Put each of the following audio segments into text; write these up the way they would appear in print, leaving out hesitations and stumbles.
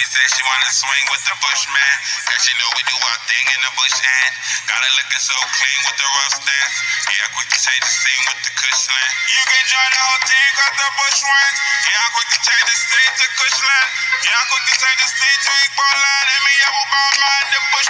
Baby said she wanna swing with the Bushman. Cause she know we do our thing in the bush and got her looking so clean with the rough stance. Yeah, quick to change the scene with the Cushland. You can join the whole team cause the bush wins. Yeah, quick to change the scene to Cushland. Yeah, quick to change the scene to Ebola. Let me up about mine, the bush,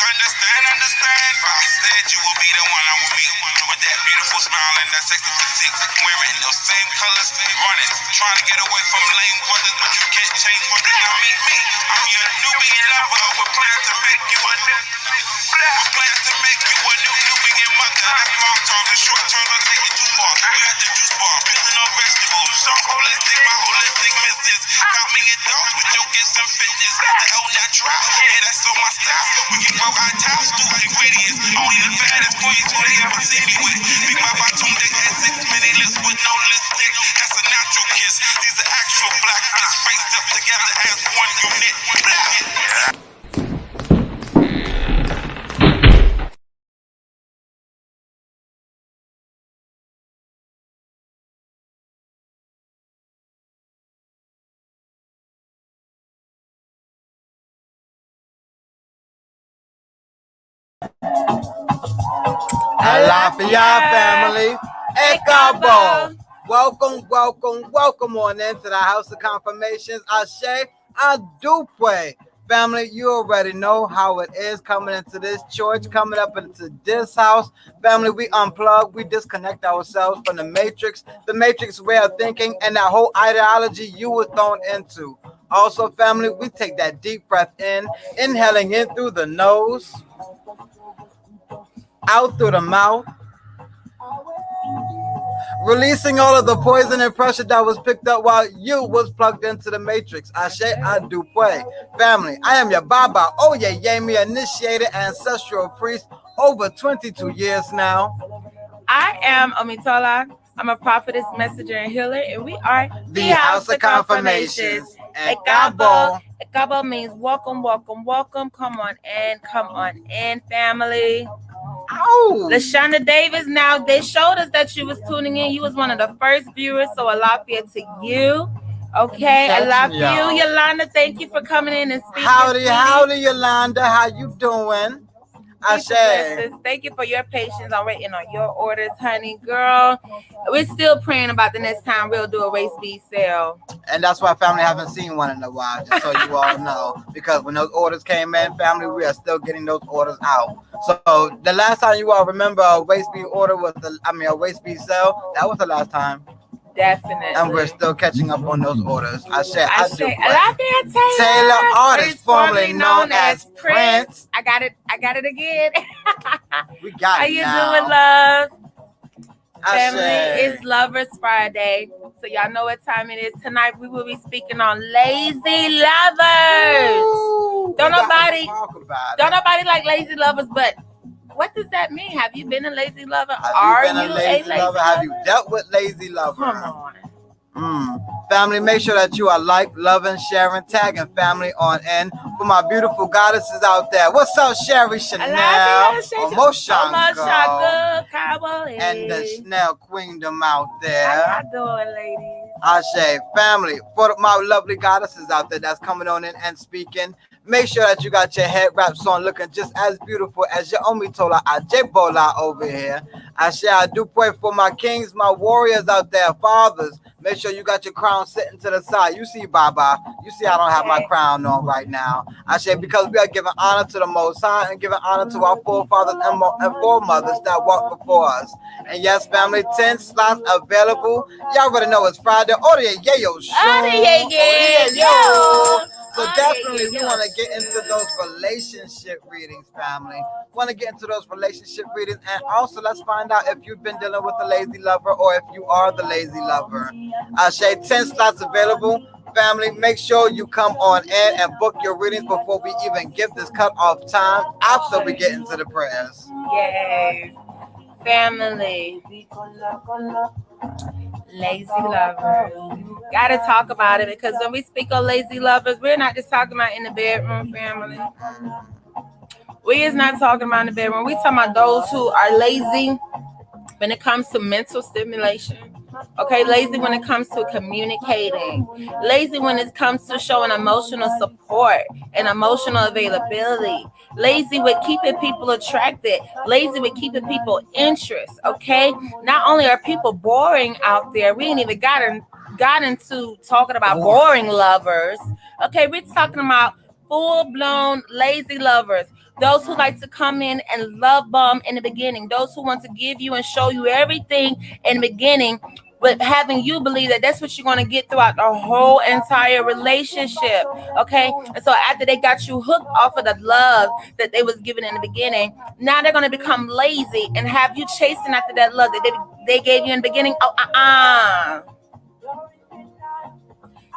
understand. I said you will be the one I will meet with that beautiful smile and that sexy physique. Wearing those same colors, running, trying to get away from lame brothers, but you can't change what they now meet me. I'm your Nubian lover. We're plans to make you a Nubian mother. That's long term. The short term don't take it too far. We got the juice bar, building on vegetables. So holistic, my holistic missus. Got me in dogs with your gifts and fitness. The hell natural, yeah, that's on my style. We can grow our towels through ingredients. Only the baddest queens who they ever see me with. Big my bottom dick at 6 mini lips with no lipstick. That's a natural kiss. These are actual black fists raced up together as one unit. Alafia family, Ekabo. Welcome on into the House of Confirmations. Ashe, Adupe. Family, you already know how it is coming into this church, coming up into this house. Family, we unplug, we disconnect ourselves from the matrix way of thinking, and that whole ideology you were thrown into. Also, family, we take that deep breath in, inhaling in through the nose, out through the mouth, releasing all of the poison and pressure that was picked up while you was plugged into the matrix. Ashe Adupe. Family, I am your Baba Oyeyemi initiated ancestral priest over 22 years now. I am Omitola. I'm a prophetess, messenger, and healer, and we are the House of Confirmations. Ekabo. Ekabo means welcome. Come on in, family. Ow. Lashonda Davis, now they showed us that you was tuning in. You was one of the first viewers, so Alafia to you. Okay, Alafia, Yolanda, thank you for coming in and speaking. Howdy, Yolanda. How you doing? Ashe. Thank you for your patience. I'm waiting on your orders, honey, girl. We're still praying about the next time we'll do a race B sale. And that's why family haven't seen one in a while, just so you all know. Because when those orders came in, family, we are still getting those orders out. So the last time you all remember a waist B order was a waist B sale, that was the last time. Definitely. And we're still catching up on those orders. Alafia Taylor, artist formerly known as Prince. I got it again. We got How it you now. doing, love? Family, Ashe. it's Lovers Friday. So y'all know what time it is. Tonight we will be speaking on lazy lovers. Ooh, Don't nobody like lazy lovers, but what does that mean? Have you been a lazy lover? Are you a lazy lover? Have you dealt with lazy lover? Come on. Family, make sure that you are loving, sharing, tagging family on in. For my beautiful goddesses out there. What's up, Sherry Chanel? Omoshanga. And the Chanel Queendom out there. How y'all doing, ladies? Ashe. Family, for my lovely goddesses out there that's coming on in and speaking, make sure that you got your head wraps on looking just as beautiful as your Omitola Ajebola over here. Ashe, I do pray for my kings, my warriors out there, fathers. Make sure you got your crown sitting to the side. You see, Baba, you see I don't have my crown on right now. Ashe, because we are giving honor to the Most High and giving honor to our forefathers and foremothers that walked before us. And yes, family, 10 slots available. Y'all already know it's Friday. So definitely we want to get into those relationship readings, family. Want to get into those relationship readings. And also let's find out if you've been dealing with a lazy lover or if you are the lazy lover. Ashe, 10 slots available. Family, make sure you come on in and book your readings before we even give this cut-off time after we get into the prayers. Yes. Family. Lazy lovers. Gotta talk about it, because when we speak of lazy lovers, we're not just talking about in the bedroom, family. We is not talking about in the bedroom. We talking about those who are lazy when it comes to mental stimulation. Okay, lazy when it comes to communicating, lazy when it comes to showing emotional support and emotional availability, lazy with keeping people attracted, lazy with keeping people interest. Okay, not only are people boring out there, we ain't even got into talking about boring lovers. Okay, we're talking about full blown lazy lovers. Those who like to come in and love bomb in the beginning, those who want to give you and show you everything in the beginning, but having you believe that that's what you're going to get throughout the whole entire relationship. Okay, and so after they got you hooked off of the love that they was given in the beginning, now they're going to become lazy and have you chasing after that love that they gave you in the beginning.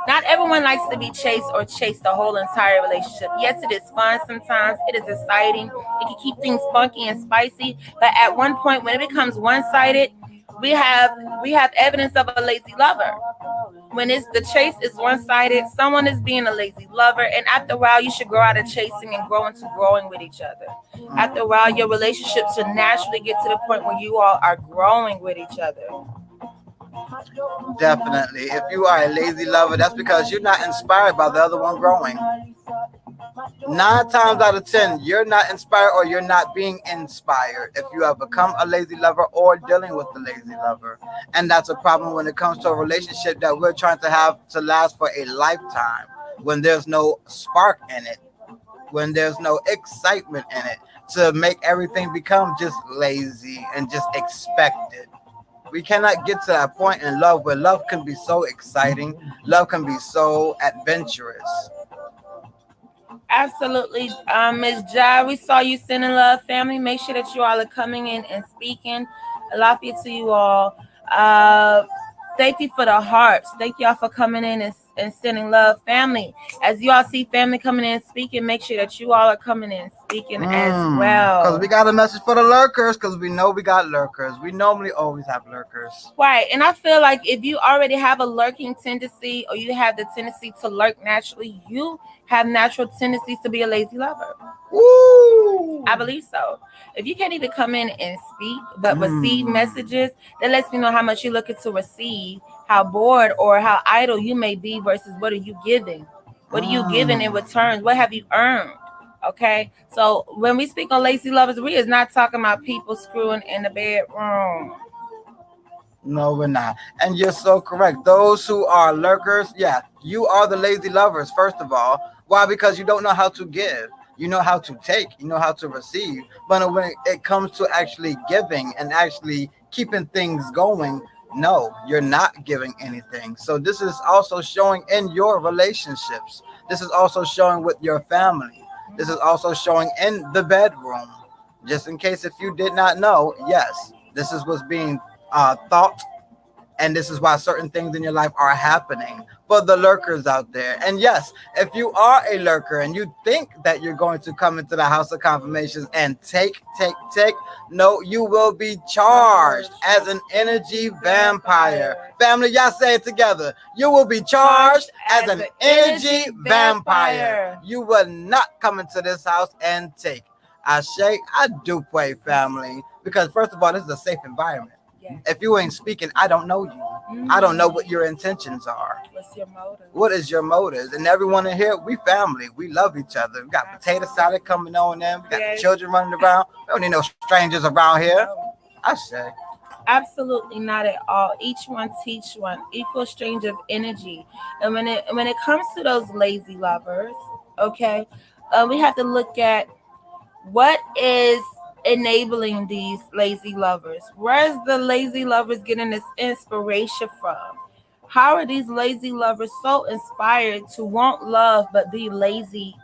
Not everyone likes to be chased or chase the whole entire relationship. Yes, it is fun sometimes. It is exciting. It can keep things funky and spicy. But at one point, when it becomes one-sided, we have evidence of a lazy lover. When it's the chase is one-sided, someone is being a lazy lover, and after a while, you should grow out of chasing and grow into growing with each other. After a while, your relationship should naturally get to the point where you all are growing with each other. Definitely. If you are a lazy lover, that's because you're not inspired by the other one growing. 9 times out of 10, you're not inspired or you're not being inspired if you have become a lazy lover or dealing with the lazy lover. And that's a problem when it comes to a relationship that we're trying to have to last for a lifetime, when there's no spark in it, when there's no excitement in it, to make everything become just lazy and just expected. We cannot get to that point in love where love can be so exciting, love can be so adventurous. Absolutely. Ms. Jai, we saw you sending love, family. Make sure that you all are coming in and speaking. Lafayette to you all. Uh, Thank you for the hearts. Thank y'all for coming in and sending love, family. As you all see family coming in and speaking, make sure that you all are coming in and speaking as well. Because we got a message for the lurkers, because we know we got lurkers. We normally always have lurkers. Right. And I feel like if you already have a lurking tendency or you have the tendency to lurk naturally, you have natural tendencies to be a lazy lover. Woo! I believe so. If you can't even come in and speak but receive messages, that lets me know how much you're looking to receive, how bored or how idle you may be versus what are you giving? What are you giving in return? What have you earned? Okay. So when we speak on lazy lovers, we is not talking about people screwing in the bedroom. No, we're not. And you're so correct. Those who are lurkers, yeah, you are the lazy lovers, first of all. Why? Because you don't know how to give. You know how to take, you know how to receive. But when it comes to actually giving and actually keeping things going, no, you're not giving anything. So this is also showing in your relationships. This is also showing with your family. This is also showing in the bedroom. Just in case if you did not know, yes, this is what's being thought, and this is why certain things in your life are happening for the lurkers out there. And yes, if you are a lurker and you think that you're going to come into the house of confirmations and take, no, you will be charged as an energy vampire. Family, y'all say it together. You will be charged as an energy vampire. You will not come into this house and take. I do pray, family, because first of all, this is a safe environment. If you ain't speaking, I don't know you. I don't know what your intentions are. What's your motive? What is your motives? And everyone in here, we family. We love each other. We got potato salad coming on in. We got the children running around. We don't need no strangers around here. I say. Absolutely not at all. Each one teach one. Equal exchange of energy. And when it comes to those lazy lovers, okay, we have to look at what is enabling these lazy lovers. Where's the lazy lovers getting this inspiration from? How are these lazy lovers so inspired to want love but be lazy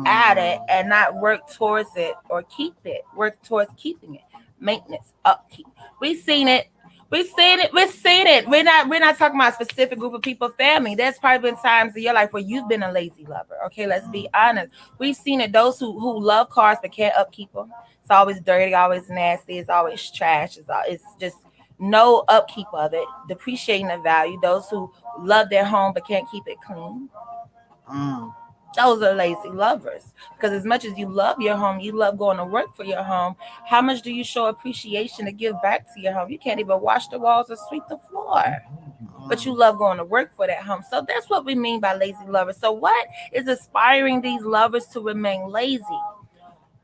at it and not work towards it or keep it? Work towards keeping it. Maintenance, upkeep. We've seen it. We've seen it. We're not talking about a specific group of people, family. There's probably been times in your life where you've been a lazy lover. Okay, let's be honest. We've seen it. Those who love cars but can't upkeep them. It's always dirty, always nasty, it's always trash. It's just no upkeep of it, depreciating the value. Those who love their home but can't keep it clean. Those are lazy lovers. Because as much as you love your home, you love going to work for your home, how much do you show appreciation to give back to your home? You can't even wash the walls or sweep the floor, but you love going to work for that home. So that's what we mean by lazy lovers. So what is inspiring these lovers to remain lazy?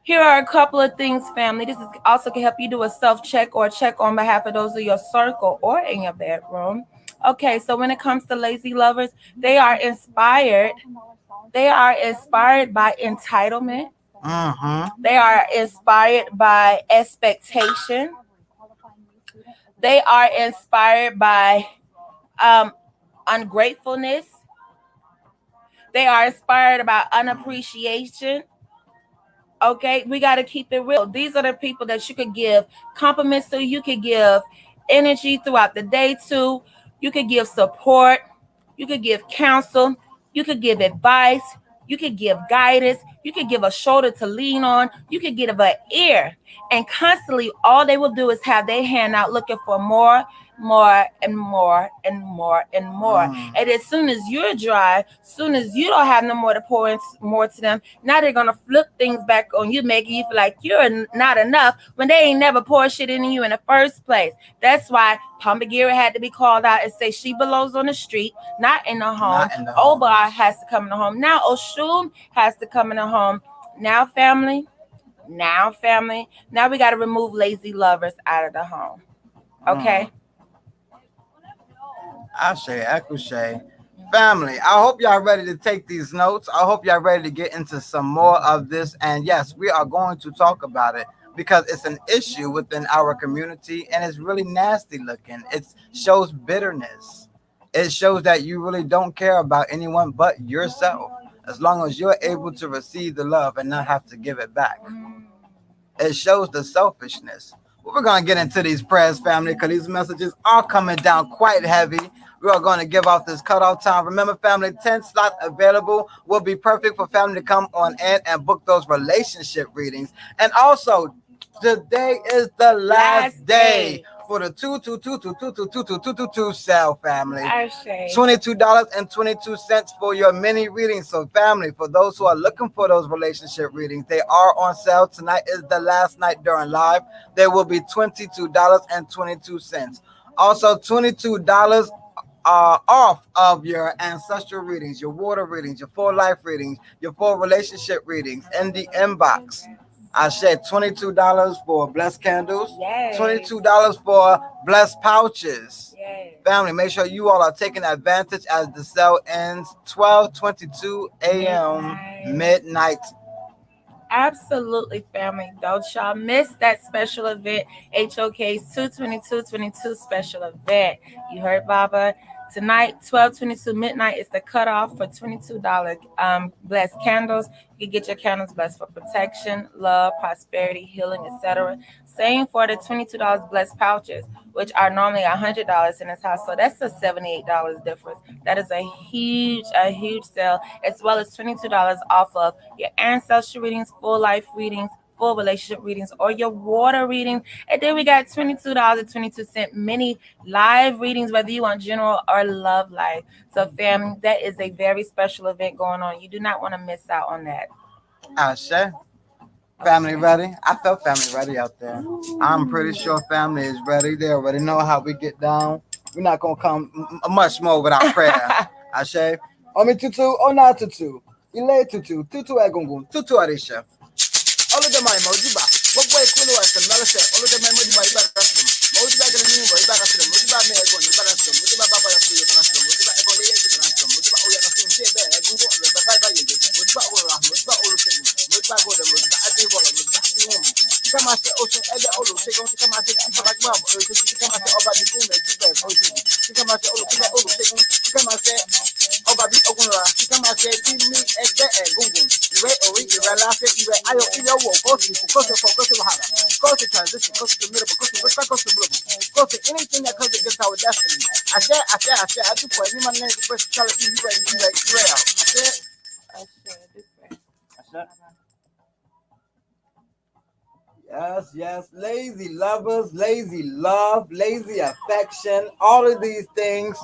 Here are a couple of things, family. This is also can help you do a self check or check on behalf of those of your circle or in your bedroom. Okay, so when it comes to lazy lovers, they are inspired. They are inspired by entitlement. Mm-hmm. They are inspired by expectation. They are inspired by um, ungratefulness. They are inspired about unappreciation. Okay, we got to keep it real. These are the people that you could give compliments to. You could give energy throughout the day to. You could give support. You could give counsel. You could give advice. You could give guidance. You could give a shoulder to lean on. You could give an ear. And constantly, all they will do is have their hand out looking for more, more, and more, and more, and more. And as soon as you're dry, soon as you don't have no more to pour in more to them, now they're gonna flip things back on you, making you feel like you're not enough when they ain't never poured shit into you in the first place. That's why Pombagira had to be called out and say she belongs on the street, not in the home. Not in the Obar home. has to come in the home. Now Oshun has to come in the home. Now, family. Now, family. Now we got to remove lazy lovers out of the home. Okay. Ashe, Akushe. Family, I hope y'all ready to take these notes. I hope y'all ready to get into some more of this. And yes, we are going to talk about it because it's an issue within our community and it's really nasty looking. It shows bitterness. It shows that you really don't care about anyone but yourself. As long as you're able to receive the love and not have to give it back. It shows the selfishness. Well, we're going to get into these prayers, family, because these messages are coming down quite heavy. We are going to give off this cutoff time. Remember, family, 10 slots available will be perfect for family to come on in and book those relationship readings. And also, today is the last day for the 222222222 sale, family. $22.22 for your mini readings. So, family, for those who are looking for those relationship readings, they are on sale. Tonight is the last night during live. They will be $22.22. Also, $22 off of your ancestral readings, your water readings, your full life readings, your full relationship readings in the inbox. I said $22 for blessed candles, Yes. $22 for blessed pouches. Yes. Family, make sure you all are taking advantage as the sale ends 12:22 a.m. midnight. Absolutely, family. Don't y'all miss that special event, HOK's 22222 special event. You heard Baba. Tonight, 12:22 midnight is the cutoff for $22 blessed candles. You can get your candles blessed for protection, love, prosperity, healing, etc. Same for the $22 blessed pouches, which are normally $100 in this house. So that's a $78 difference. That is a huge sale, as well as $22 off of your ancestral readings, full life readings, full relationship readings, or your water readings. And then we got $22.22 mini live readings, whether you want general or love life. So, family, that is a very special event going on. You do not want to miss out on that. Ashe. Family ready? I felt family ready out there. I'm pretty sure family is ready. They already know how we get down. We're not gonna come much more without prayer. Ashe. Omi tutu, ona tutu. Ile tutu, tutu egungun, tutu arisha. All of them are mojiba. What boy kulu at the Melissa? All of them are mojiba. You better ask them. Mojiba can you you better ask them. Mojiba me egun, you better ask them. Mojiba baba ya you better ask them. Mojiba egun le you better ask them. Mojiba oya na sin se be egungun le baba ba ye. Mojiba ola, mojiba olu segun. Mojiba go dem, mojiba adi bola, mojiba adi woman. Come out the ocean, ede olu segun. Come out the people like mom. Come out the over the phone, you better. Come out the olu segun. Come out the over the ogunra. Come out the me egbe egungun. Iwe ori iwe lafe iwe ayo iwe wo kosi kosi wahala kosi transition kosi to middle kosi whisper kosi blue kosi anything that comes against our destiny. I do for any man name the first tell you right out. Yes, lazy lovers, lazy love, lazy affection, all of these things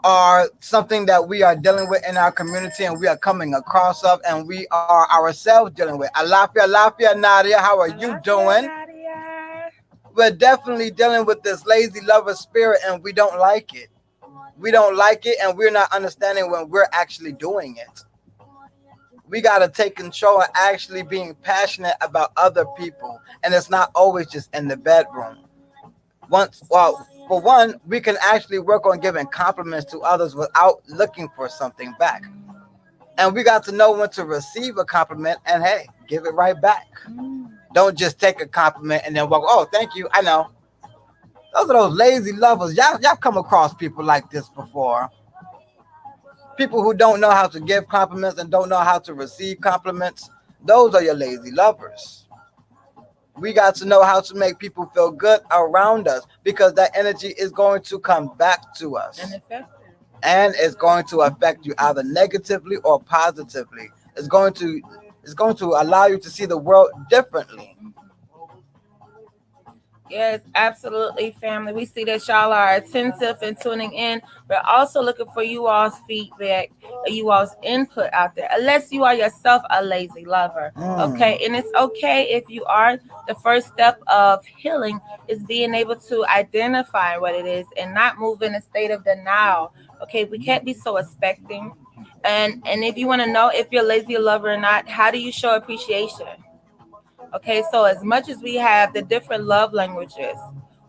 are something that we are dealing with in our community and we are coming across of and we are ourselves dealing with. Alafia, Alafia, Nadia, how are you Alafia, doing? Nadia. We're definitely dealing with this lazy lover spirit and we don't like it. We don't like it and we're not understanding when we're actually doing it. We got to take control and actually being passionate about other people. And it's not always just in the bedroom. Well, for one, we can actually work on giving compliments to others without looking for something back. And we got to know when to receive a compliment and hey, give it right back. Don't just take a compliment and then walk, oh, thank you. I know. Those are those lazy lovers. Y'all come across people like this before. People who don't know how to give compliments and don't know how to receive compliments. Those are your lazy lovers. We got to know how to make people feel good around us because that energy is going to come back to And us effective. and it's going to affect you either negatively or positively. It's going to allow you to see the world differently. Yes, absolutely, family. We see that y'all are attentive and tuning in. We're also looking for you all's feedback, you all's input out there. Unless you are yourself a lazy lover, okay? Mm. And it's okay if you are. The first step of healing is being able to identify what it is and not move in a state of denial. Okay, we can't be so expecting. And if you want to know if you're a lazy lover or not, how do you show appreciation? Okay, so as much as we have the different love languages,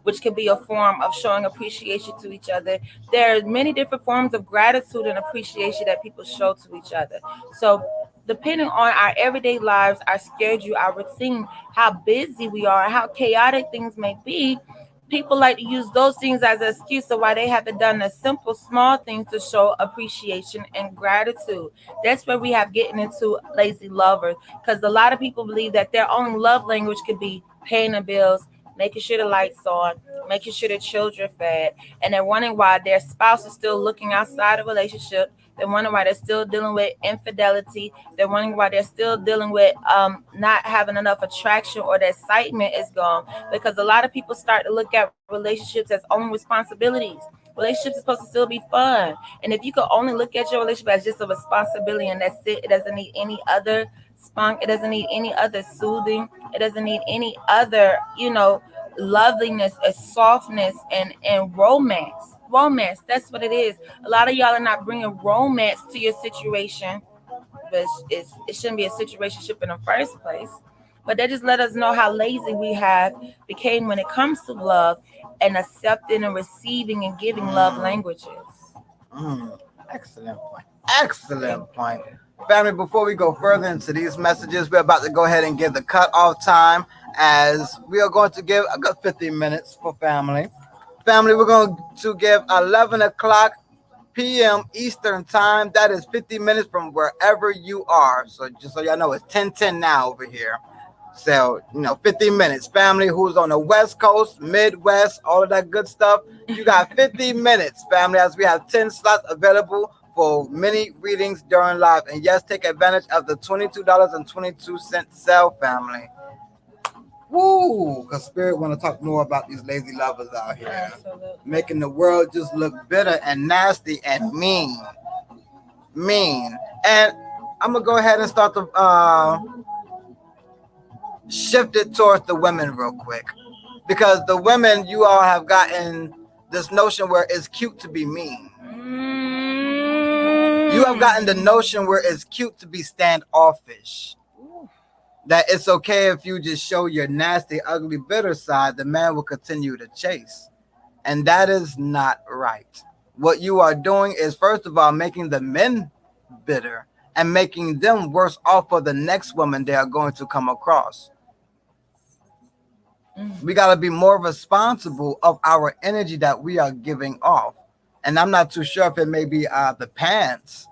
which can be a form of showing appreciation to each other, there are many different forms of gratitude and appreciation that people show to each other. So, depending on our everyday lives, our schedule, our routine, how busy we are, how chaotic things may be, people like to use those things as an excuse of why they haven't done the simple, small things to show appreciation and gratitude. That's where we have getting into lazy lovers because a lot of people believe that their own love language could be paying the bills, making sure the lights on, making sure the children fed, and they're wondering why their spouse is still looking outside the relationship. They're wondering why they're still dealing with infidelity. They're wondering why they're still dealing with not having enough attraction or the excitement is gone. Because a lot of people start to look at relationships as only responsibilities. Relationships are supposed to still be fun. And if you could only look at your relationship as just a responsibility and that's it, it doesn't need any other spunk, it doesn't need any other soothing, it doesn't need any other, loveliness and softness and romance. That's what it is. A lot of y'all are not bringing romance to your situation, but it shouldn't be a situationship in the first place. But that just let us know how lazy we have became when it comes to love and accepting and receiving and giving love Mm. languages. Mm. Excellent point. Thank Excellent point. Family, before we go further into these messages, we're about to go ahead and give the cutoff time as we are going to give a good 15 minutes for family. Family, we're going to give 11 o'clock p.m. Eastern time. That is 50 minutes from wherever you are. So just so y'all know, it's 10:10 now over here. So, 50 minutes. Family who's on the West Coast, Midwest, all of that good stuff. You got 50 minutes, family, as we have 10 slots available for mini readings during live. And yes, take advantage of the $22.22 sale, family. Woo! Because Spirit want to talk more about these lazy lovers out here. Absolutely. Making the world just look bitter and nasty and mean. Mean. And I'm going to go ahead and start the shift it towards the women real quick. Because the women, you all have gotten this notion where it's cute to be mean. You have gotten the notion where it's cute to be standoffish. That it's okay if you just show your nasty, ugly, bitter side, the man will continue to chase. And that is not right. What you are doing is, first of all, making the men bitter and making them worse off for the next woman they are going to come across. We got to be more responsible of our energy that we are giving off. And I'm not too sure if it may be the pants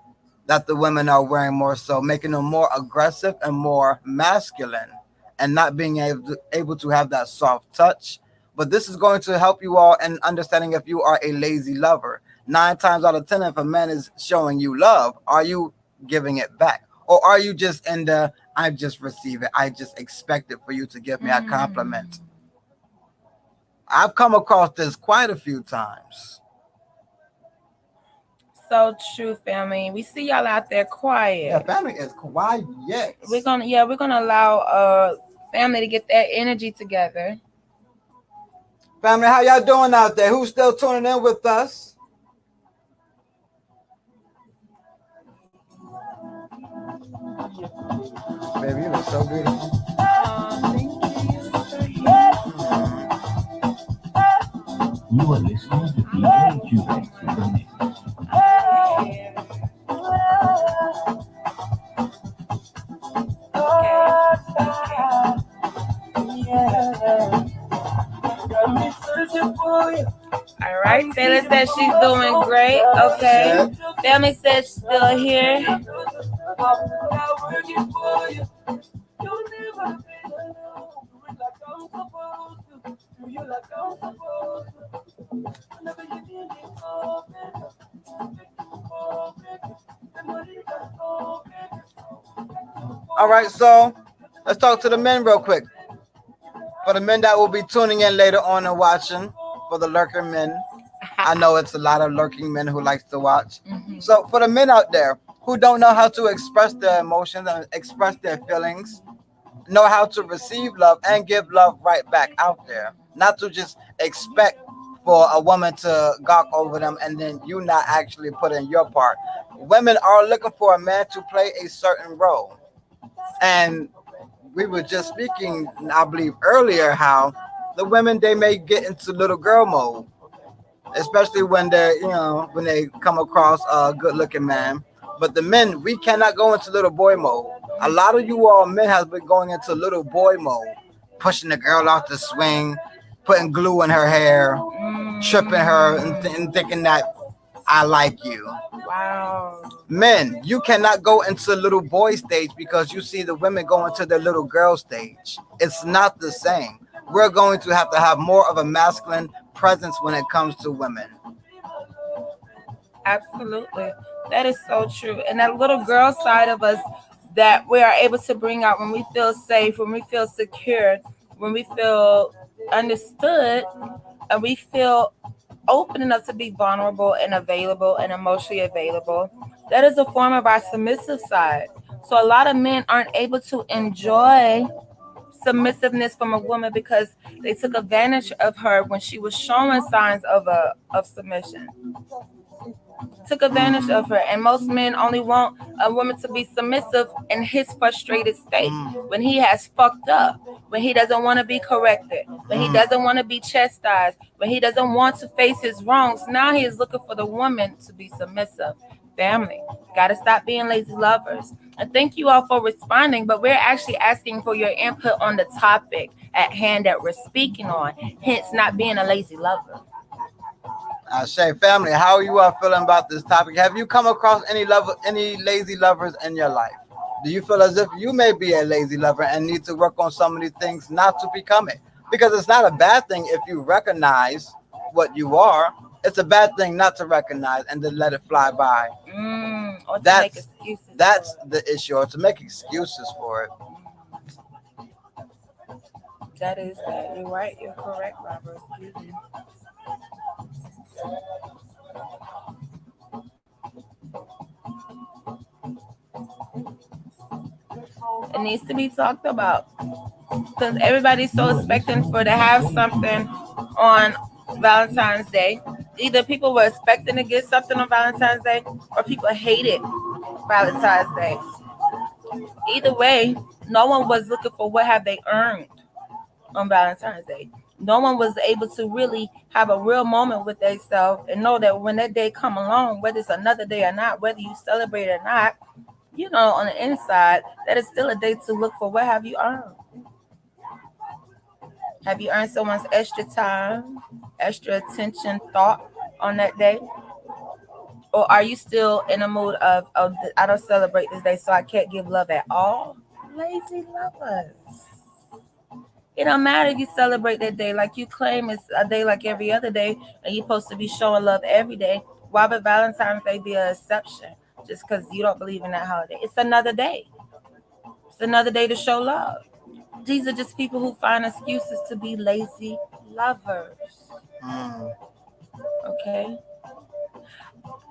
that the women are wearing more so, making them more aggressive and more masculine and not being able to have that soft touch. But this is going to help you all in understanding if you are a lazy lover. 9 times out of 10, if a man is showing you love, are you giving it back? Or are you just in the, I just receive it, I just expect it for you to give me a compliment? I've come across this quite a few times. so true, family. We see y'all out there Yeah, quiet. family is quiet. We're gonna allow family to get that energy together. Family, how y'all doing out there? Who's still tuning in with us? Baby, you look so beautiful. Thank you. You are listening to DJ Cuban. All right, Taylor says she's doing great. Okay, family says still here. All right, so let's talk to the men real quick. For the men that will be tuning in later on and watching, for the lurker men, I know it's a lot of lurking men who likes to watch. So for the men out there who don't know how to express their emotions and express their feelings, know how to receive love and give love right back out there, not to just expect for a woman to gawk over them and then you not actually put in your part. Women are looking for a man to play a certain role, and we were just speaking, I believe, earlier how the women they may get into little girl mode, especially when when they come across a good looking man. But the men, we cannot go into little boy mode. A lot of you all men have been going into little boy mode, pushing the girl off the swing, putting glue in her hair, tripping her, and thinking that I like you. Wow. Men, you cannot go into little boy stage because you see the women go into their little girl stage. It's not the same. We're going to have more of a masculine presence when it comes to women. Absolutely. That is so true. And that little girl side of us that we are able to bring out when we feel safe, when we feel secure, when we feel understood, and we feel open enough to be vulnerable and available and emotionally available. That is a form of our submissive side. So a lot of men aren't able to enjoy submissiveness from a woman because they took advantage of her when she was showing signs of submission, took advantage of her. And most men only want a woman to be submissive in his frustrated state, when he has fucked up, when he doesn't want to be corrected, when he doesn't want to be chastised, when he doesn't want to face his wrongs. Now he is looking for the woman to be submissive. Family, gotta stop being lazy lovers. And thank you all for responding, but we're actually asking for your input on the topic at hand that we're speaking on, hence not being a lazy lover. I say, family, how you are feeling about this topic? Have you come across any lazy lovers in your life? Do you feel as if you may be a lazy lover and need to work on some of these things not to become it? Because it's not a bad thing if you recognize what you are. It's a bad thing not to recognize and to let it fly by. Or to make That's excuses. that's the issue, or to make excuses for it. That is that. You're right. You're correct, Robert. Excuse me. It needs to be talked about because everybody's so expecting for to have something on Valentine's Day. Either people were expecting to get something on Valentine's Day, or people hated Valentine's Day. Either way, no one was looking for what have they earned on Valentine's Day. No one was able to really have a real moment with themselves and know that when that day come along, whether it's another day or not, whether you celebrate or not, on the inside, that is still a day to look for what have you earned. Have you earned someone's extra time, extra attention, thought on that day? Or are you still in a mood of, oh, I don't celebrate this day, so I can't give love at all? Lazy lovers. It don't matter if you celebrate that day like you claim it's a day like every other day and you're supposed to be showing love every day. Why would Valentine's Day be an exception just because you don't believe in that holiday? It's another day. It's another day to show love. These are just people who find excuses to be lazy lovers. Mm. Okay.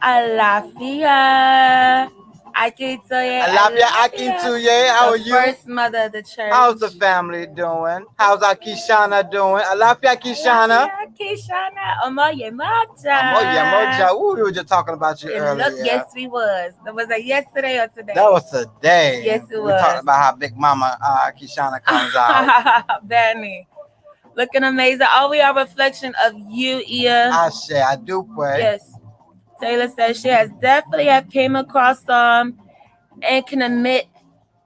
Alafia. Akitoye. Alapia Akintuye, how are The you? first mother of the church. How's the family doing? How's our Kishana doing? Alapia Kishana. Kishana. Omoye Moja. Moja Moja. Ooh, we were just talking about you Look, earlier. yes, we was. Was that yesterday or today? That was today. Yes, it we was. talked about how Big Mama Kishana comes out. Benny. Looking amazing. Are we a reflection of you, Ia? I say, I do pray. Yes. Taylor says she has definitely have came across some and can admit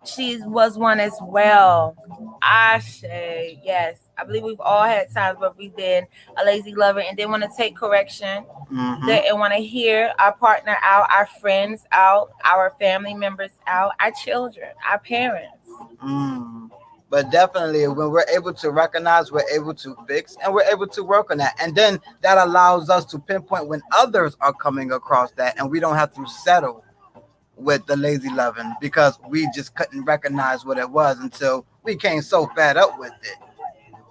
she was one as well. I say yes. I believe we've all had times where we've been a lazy lover and they want to take correction. They want to hear our partner out, our friends out, our family members out, our children, our parents. But definitely when we're able to recognize, we're able to fix, and we're able to work on that. And then that allows us to pinpoint when others are coming across that, and we don't have to settle with the lazy loving because we just couldn't recognize what it was until we came so fed up with it.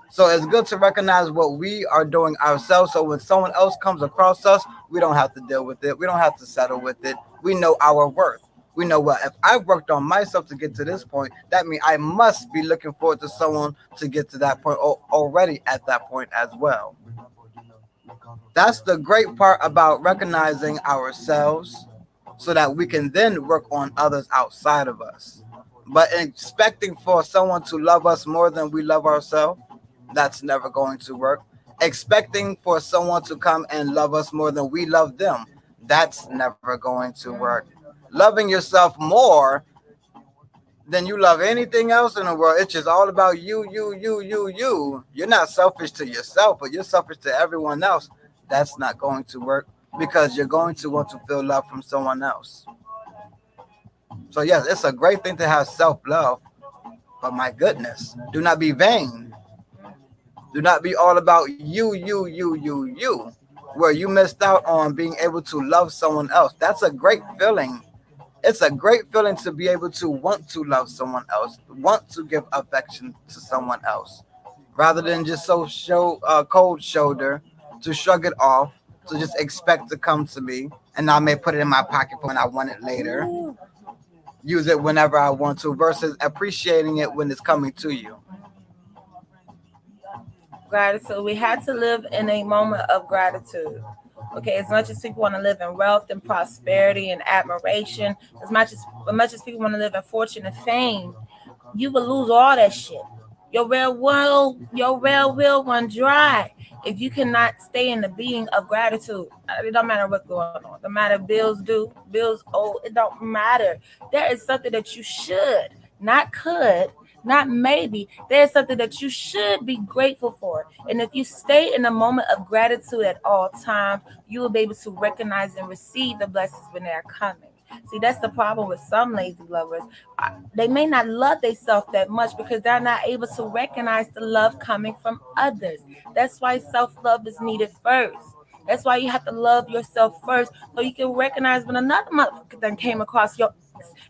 So it's good to recognize what we are doing ourselves. So when someone else comes across us, we don't have to deal with it. We don't have to settle with it. We know our worth. We know what if I worked on myself to get to this point, that means I must be looking forward to someone to get to that point already at that point as well. That's the great part about recognizing ourselves so that we can then work on others outside of us. But expecting for someone to love us more than we love ourselves, that's never going to work. Expecting for someone to come and love us more than we love them, that's never going to work. Loving yourself more than you love anything else in the world, it's just all about you. You're not selfish to yourself, but you're selfish to everyone else. That's not going to work because you're going to want to feel love from someone else. So yes, it's a great thing to have self-love, but my goodness, do not be vain. Do not be all about you, where you missed out on being able to love someone else. That's a great feeling. It's a great feeling to be able to want to love someone else, want to give affection to someone else, rather than just cold shoulder to shrug it off, to just expect to come to me, and I may put it in my pocket for when I want it later, use it whenever I want to, versus appreciating it when it's coming to you. Gratitude. We had to live in a moment of gratitude. Okay, as much as people want to live in wealth and prosperity and admiration, as much as people want to live in fortune and fame, you will lose all that shit. Your well will run dry if you cannot stay in the being of gratitude. It don't matter what's going on. No matter bills due, bills owe. It don't matter. There is something that you should, not could, not maybe. There's something that you should be grateful for. And if you stay in a moment of gratitude at all times, you will be able to recognize and receive the blessings when they're coming. See, that's the problem with some lazy lovers. They may not love themselves that much because they're not able to recognize the love coming from others. That's why self love is needed first. That's why you have to love yourself first so you can recognize when another motherfucker then came across your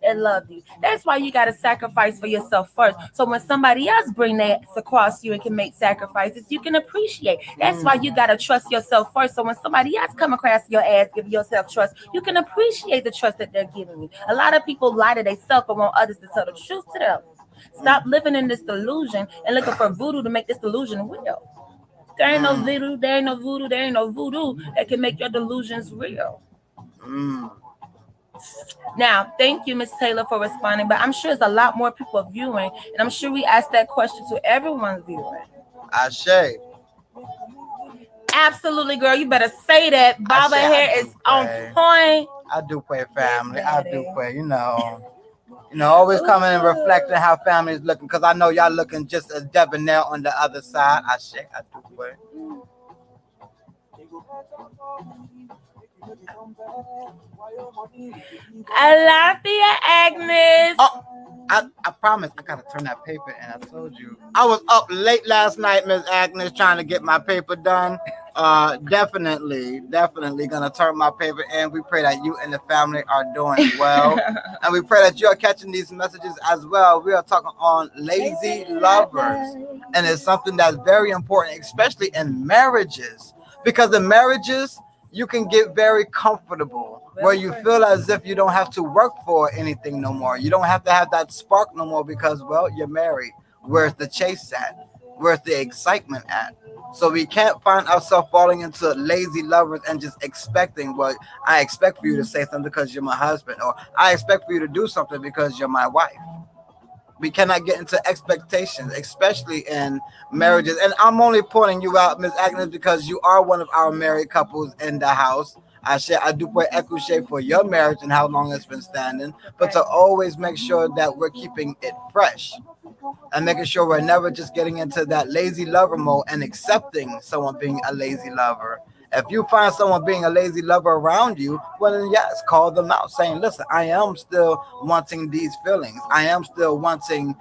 and loved you. That's why you got to sacrifice for yourself first. So when somebody else bring their ass across you and can make sacrifices, you can appreciate. That's why you got to trust yourself first. So when somebody else come across your ass, give yourself trust, you can appreciate the trust that they're giving you. A lot of people lie to themselves but want others to tell the truth to them. Stop living in this delusion and looking for voodoo to make this delusion real. There ain't no voodoo, there ain't no voodoo, there ain't no voodoo that can make your delusions real. Mm. Now, thank you, Miss Taylor, for responding. But I'm sure there's a lot more people viewing, and I'm sure we asked that question to everyone viewing. Ashe. Absolutely, girl. You better say that. Baba hair is on point. I do pray, family. I do pray. Always coming and reflecting how family is looking, because I know y'all looking just as debonair on the other side. Ashe. I do pray. I love you, Agnes. Oh, I promise I gotta turn that paper in. I told you. I was up late last night, Miss Agnes, trying to get my paper done. Definitely gonna turn my paper in. We pray that you and the family are doing well. And we pray that you are catching these messages as well. We are talking on lazy lovers. And it's something that's very important, especially in marriages. Because in marriages, you can get very comfortable where you feel as if you don't have to work for anything no more. You don't have to have that spark no more because, well, you're married. Where's the chase at? Where's the excitement at? So we can't find ourselves falling into lazy lovers and just expecting, well, I expect for you to say something because you're my husband, or I expect for you to do something because you're my wife. We cannot get into expectations, especially in marriages. And I'm only pointing you out, Miss Agnes, because you are one of our married couples in the house. I do pray equity for your marriage and how long it's been standing, but to always make sure that we're keeping it fresh and making sure we're never just getting into that lazy lover mode and accepting someone being a lazy lover. If you find someone being a lazy lover around you, well, then yes, call them out, saying, "Listen, I am still wanting these feelings. I am still wanting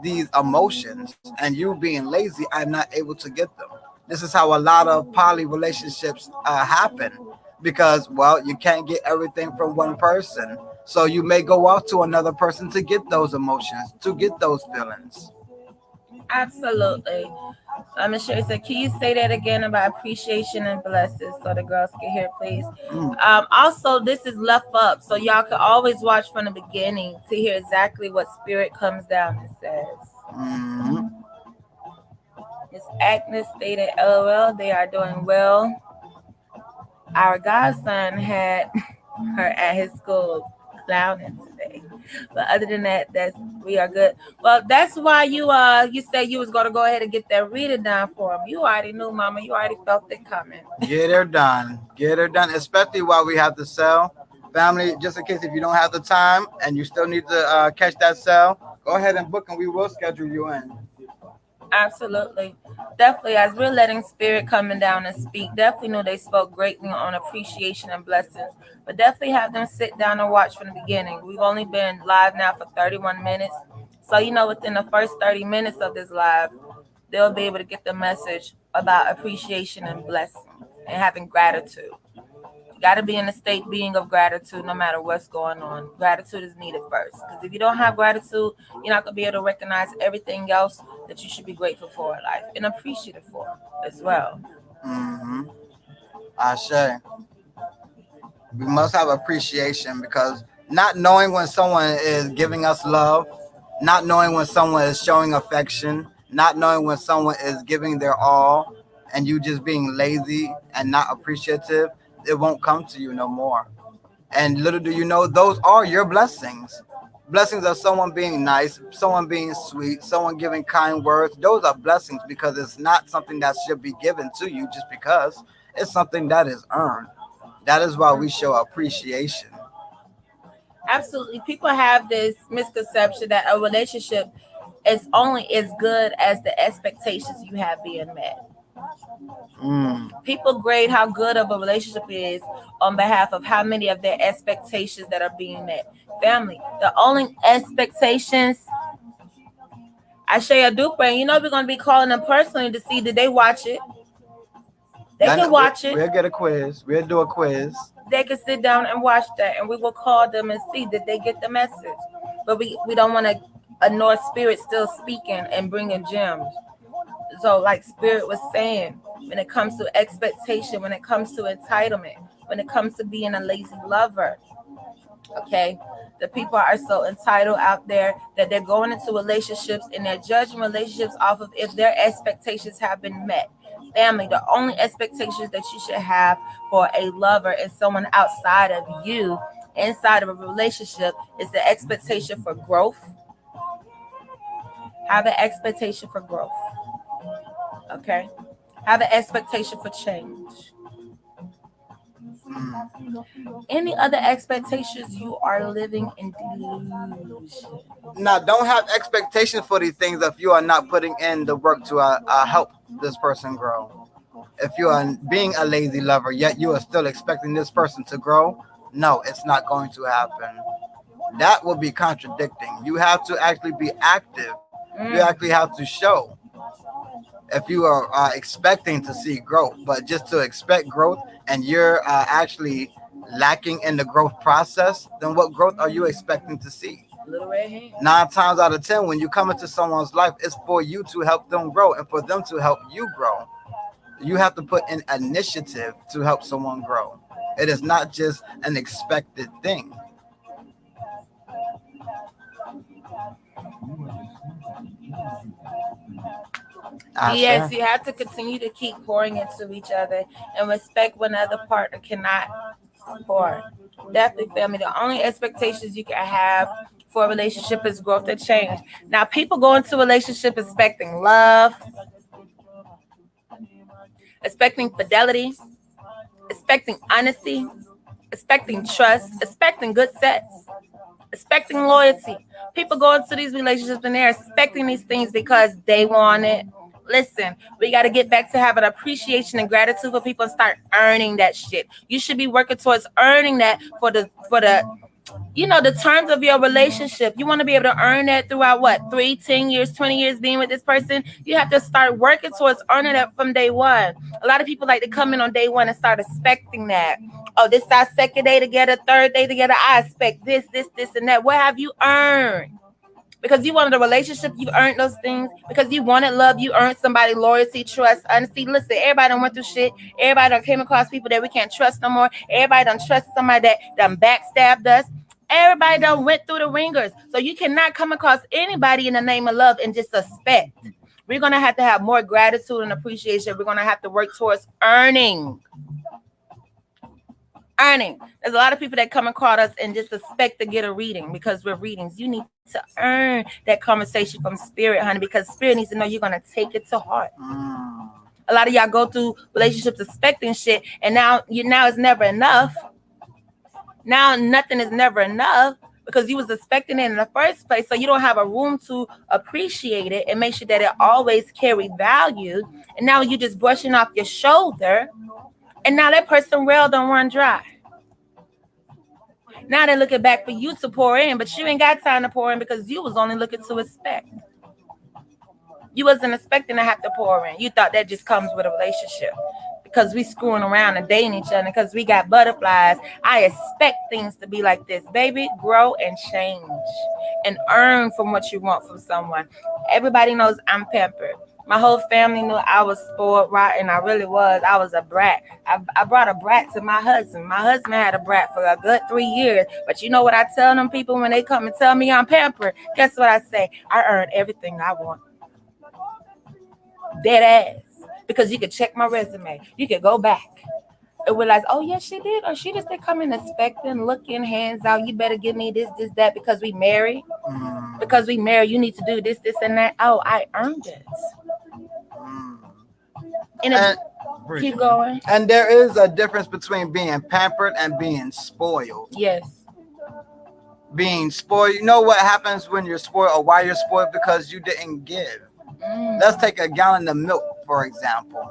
these emotions, and you being lazy, I'm not able to get them." This is how a lot of poly relationships happen, because, well, you can't get everything from one person, so you may go out to another person to get those emotions, to get those feelings. Absolutely. Michelle said, can you say that again about appreciation and blessings so the girls can hear, please? Mm. Also, this is left up, so y'all can always watch from the beginning to hear exactly what spirit comes down and says. Mhm. Miss Agnes stated, LOL, they are doing well. Our godson had her at his school clowning today. But other than that, that's we are good. Well, that's why you said you was gonna go ahead and get that reader down for him. You already knew, Mama. You already felt it coming. Get her done. Get her done, especially while we have the sale. Family, just in case if you don't have the time and you still need to catch that sale, go ahead and book and we will schedule you in. Absolutely. Definitely, as we're letting spirit coming down and speak, definitely know they spoke greatly on appreciation and blessings. But definitely have them sit down and watch from the beginning. We've only been live now for 31 minutes. So, within the first 30 minutes of this live, they'll be able to get the message about appreciation and blessing and having gratitude. You got to be in a state being of gratitude no matter what's going on. Gratitude is needed first. Because if you don't have gratitude, you're not going to be able to recognize everything else that you should be grateful for in life and appreciative for as well. Mm-hmm. I say we must have appreciation, because not knowing when someone is giving us love, not knowing when someone is showing affection, not knowing when someone is giving their all, and you just being lazy and not appreciative, it won't come to you no more. And little do you know, those are your blessings. Blessings are someone being nice, someone being sweet, someone giving kind words. Those are blessings, because it's not something that should be given to you just because. It's something that is earned. That is why we show appreciation. Absolutely. People have this misconception that a relationship is only as good as the expectations you have being met. Mm. People grade how good of a relationship is on behalf of how many of their expectations that are being met. Family, the only expectations I share a duper, and we're gonna be calling them personally to see did they watch it. They can watch it. We'll get a quiz. We'll do a quiz. They can sit down and watch that, and we will call them and see did they get the message. But we don't want to ignore spirit still speaking and bringing gems. So, like Spirit was saying, when it comes to expectation, when it comes to entitlement, when it comes to being a lazy lover, okay, the people are so entitled out there that they're going into relationships and they're judging relationships off of if their expectations have been met. Family, the only expectations that you should have for a lover and someone outside of you, inside of a relationship, is the expectation for growth. Have an expectation for growth. Okay? Have an expectation for change. Any other expectations, you are living in delusion. Now, don't have expectations for these things if you are not putting in the work to help this person grow. If you are being a lazy lover, yet you are still expecting this person to grow, no, it's not going to happen. That will be contradicting. You have to actually be active. You actually have to show if you are expecting to see growth, but just to expect growth and you're actually lacking in the growth process, then what growth are you expecting to see? Little red hand. 9 times out of 10, when you come into someone's life, it's for you to help them grow and for them to help you grow. You have to put in initiative to help someone grow. It is not just an expected thing. I Yes, say. you have to continue to keep pouring into each other and respect when the other partner cannot pour. Definitely, family. The only expectations you can have for a relationship is growth and change. Now, people go into a relationship expecting love, expecting fidelity, expecting honesty, expecting trust, expecting good sex, expecting loyalty. People go into these relationships and they're expecting these things because they want it. Listen, we got to get back to having appreciation and gratitude for people and start earning that shit. You should be working towards earning that for the the terms of your relationship. You want to be able to earn that throughout what, 3, 10 years, 20 years being with this person. You have to start working towards earning that from day one. A lot of people like to come in on day one and start expecting that. Oh, this is our second day together, third day together. I expect this, and that. What have you earned? Because you wanted a relationship, you earned those things. Because you wanted love, you earned somebody loyalty, trust, honesty. Listen, everybody done went through shit. Everybody done came across people that we can't trust no more. Everybody done trusted somebody that done backstabbed us. Everybody done went through the ringers. So you cannot come across anybody in the name of love and just suspect. We're going to have more gratitude and appreciation. We're going to have to work towards earning. There's a lot of people that come across us and just expect to get a reading because we're readings. You need to earn that conversation from spirit, honey, because spirit needs to know you're going to take it to heart. A lot of y'all go through relationships expecting shit, and now it's never enough. Now nothing is never enough because you was expecting it in the first place, so you don't have a room to appreciate it and make sure that it always carry value. And now you just brushing off your shoulder, and now that person rail don't run dry. Now they're looking back for you to pour in, but you ain't got time to pour in because you was only looking to expect. You wasn't expecting to have to pour in. You thought that just comes with a relationship. Because we screwing around and dating each other, because we got butterflies. I expect things to be like this. Baby, grow and change and earn from what you want from someone. Everybody knows I'm pampered. My whole family knew I was spoiled rotten. I really was. I was a brat. I brought a brat to my husband. My husband had a brat for a good 3 years. But you know what I tell them people when they come and tell me I'm pampered? Guess what I say? I earned everything I want. Dead ass. Because you could check my resume. You could go back and realize, oh, yes, she did. Or she just did come in expecting, looking, hands out. You better give me this, that, because we married. Because we married, you need to do this, and that. Oh, I earned it. And keep going. And there is a difference between being pampered and being spoiled. Yes. Being spoiled, you know what happens when you're spoiled or why you're spoiled? Because you didn't give. Let's take a gallon of milk, for example.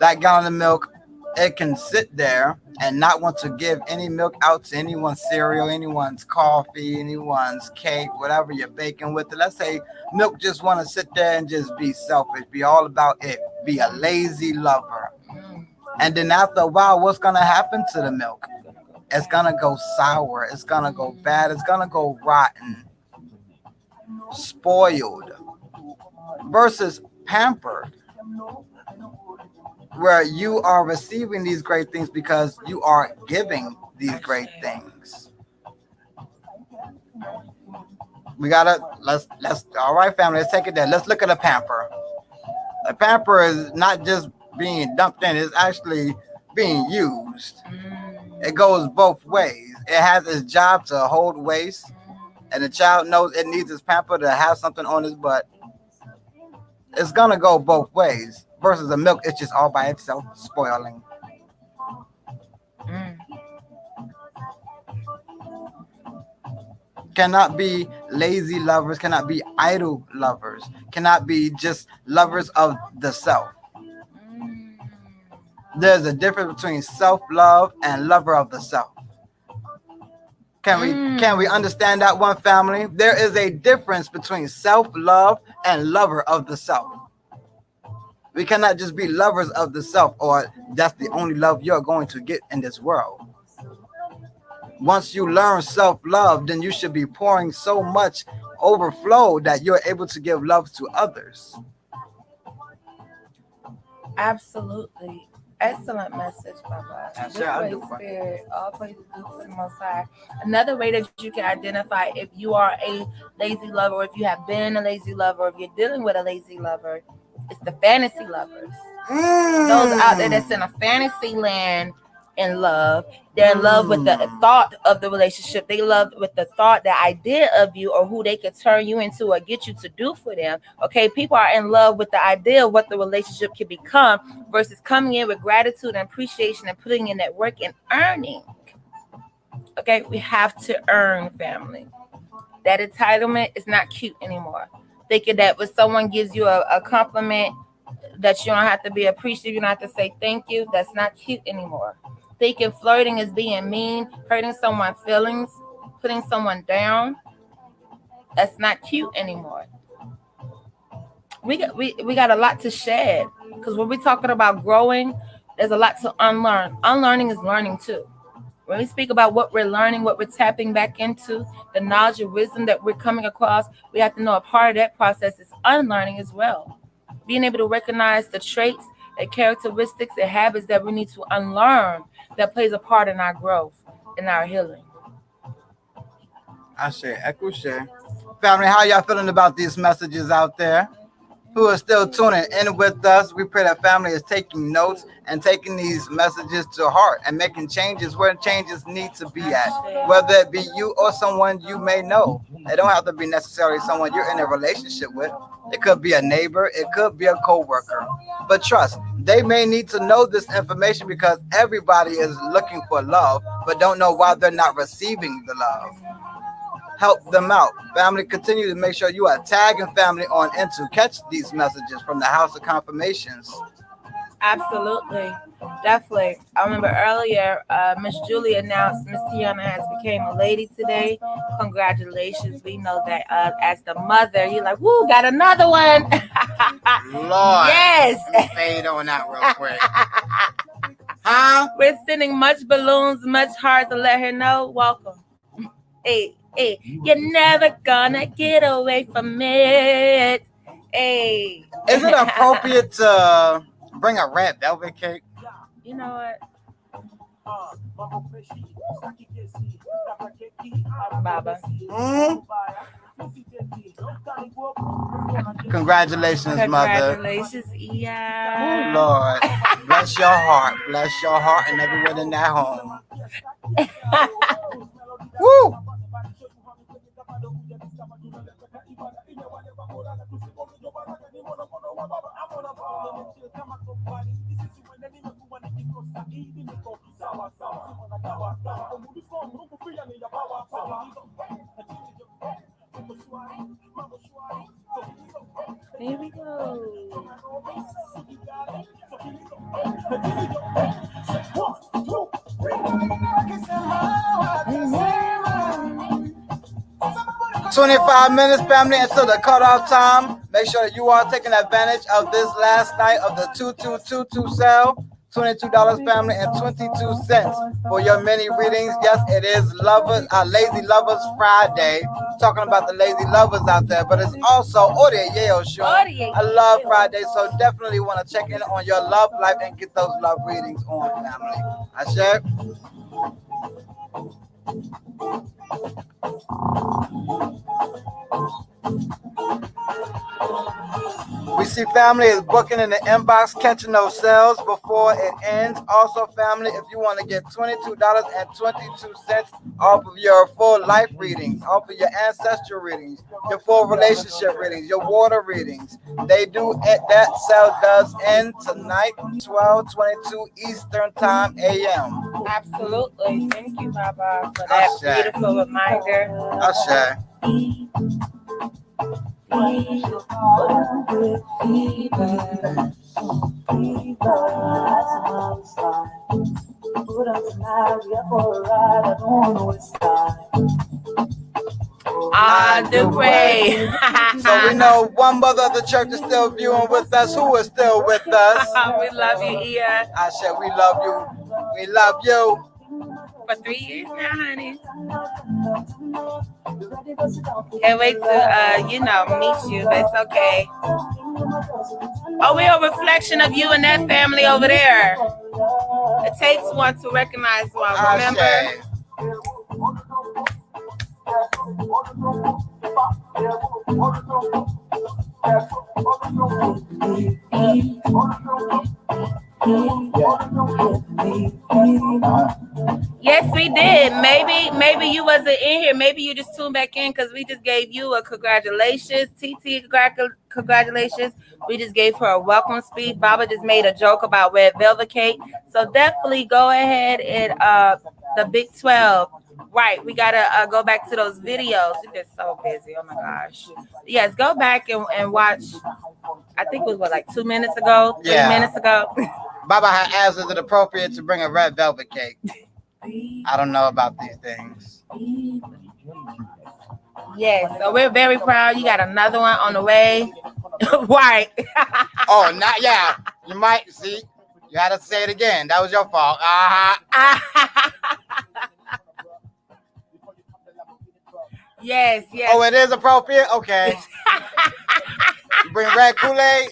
That gallon of milk, it can sit there and not want to give any milk out to anyone's cereal, anyone's coffee, anyone's cake, whatever you're baking with it. Let's say milk just want to sit there and just be selfish, be all about it, be a lazy lover. And then after a while, what's going to happen to the milk? It's going to go sour. It's going to go bad. It's going to go rotten. Spoiled. Versus pampered, where you are receiving these great things because you are giving these great things. We gotta let's all right, family, let's take it there. Let's look at a pamper. A pamper is not just being dumped in, it's actually being used. It goes both ways. It has its job to hold waste, and the child knows it needs its pamper to have something on his butt. It's gonna go both ways. Versus the milk, it's just all by itself, spoiling. Cannot be lazy lovers, cannot be idle lovers, cannot be just lovers of the self. There's a difference between self-love and lover of the self. Can we understand that one, family? There is a difference between self-love and lover of the self. We cannot just be lovers of the self, or that's the only love you're going to get in this world. Once you learn self-love, then you should be pouring so much overflow that you're able to give love to others. Absolutely. Excellent message, Baba. That's Good it. I'll Holy do one. Spirit. All praises due to the Most High. Another way that you can identify if you are a lazy lover, or if you have been a lazy lover, or if you're dealing with a lazy lover, it's the fantasy lovers. Those out there that's in a fantasy land in love. They're in love with the thought of the relationship. They love with the thought, the idea of you, or who they could turn you into or get you to do for them. Okay, people are in love with the idea of what the relationship can become versus coming in with gratitude and appreciation and putting in that work and earning. Okay, we have to earn, family. That entitlement is not cute anymore. Thinking that when someone gives you a compliment, that you don't have to be appreciative, you don't have to say thank you. That's not cute anymore. Thinking flirting is being mean, hurting someone's feelings, putting someone down. That's not cute anymore. We got a lot to shed, because when we're talking about growing, there's a lot to unlearn. Unlearning is learning too. When we speak about what we're learning, what we're tapping back into, the knowledge and wisdom that we're coming across, we have to know a part of that process is unlearning as well. Being able to recognize the traits, the characteristics, the habits that we need to unlearn that plays a part in our growth, in our healing. I say, Ekushe. Family, how y'all feeling about these messages out there? Who are still tuning in with us? We pray that family is taking notes and taking these messages to heart and making changes where changes need to be at. Whether it be you or someone you may know. It don't have to be necessarily someone you're in a relationship with. It could be a neighbor. It could be a co-worker. But trust, they may need to know this information because everybody is looking for love, but don't know why they're not receiving the love. Help them out. Family, continue to make sure you are tagging family on and to catch these messages from the House of Confirmations. Absolutely. Definitely. I remember earlier, Miss Julie announced Miss Tiana has became a lady today. Congratulations. We know that as the mother, you're like, woo, got another one. Lord. Yes. Fade on that real quick. Huh? We're sending much balloons, much hearts to let her know. Welcome. Hey, hey, you're never gonna get away from it. Hey. Is it appropriate to bring a red velvet cake? You know what? Baba. Congratulations, mother. Congratulations, yeah. Oh, Lord. Bless your heart. Bless your heart and everyone in that home. Woo! Here we go. 25 minutes, family, until the cutoff time. Make sure that you are taking advantage of this last night of the 2222 sale. $22, family, and 22 cents for your mini readings. Yes, it is Lazy Lovers Friday. Talking about the lazy lovers out there, but it's also Audio Yale Show. I love Friday, so definitely want to check in on your love life and get those love readings on, family. I share. We see family is booking in the inbox, catching those sales before it ends. Also, family, if you want to get $22.22 off of your full life readings, off of your ancestral readings, your full relationship readings, your water readings, they do it. That sale does end tonight, 12:22 Eastern Time a.m. Absolutely. Thank you, Baba, for that beautiful reminder. Ashe. On the way. So we know one mother of the church is still viewing with us. Who is still with us? We love you, Ia. I said we love you. We love you. For 3 years now, honey. Can't wait to, meet you, but it's okay. Oh, we're a reflection of you and that family over there. It takes one to recognize one, remember? Ashe. Yes, we did. Maybe you wasn't in here. Maybe you just tuned back in because we just gave you a congratulations. TT, congratulations. We just gave her a welcome speech. Baba just made a joke about red velvet cake. So definitely go ahead and the Big 12. Right, we gotta go back to those videos. We've been so busy. Oh my gosh. Yes, go back and watch. I think it was what, like 2 minutes ago, 3 minutes ago. Baba had asked, is it appropriate to bring a red velvet cake? I don't know about these things. Yes, so we're very proud. You got another one on the way. Right. Oh, not yeah. You might see. You had to say it again. That was your fault. Yes. Oh, it is appropriate? Okay. You bring red Kool-Aid?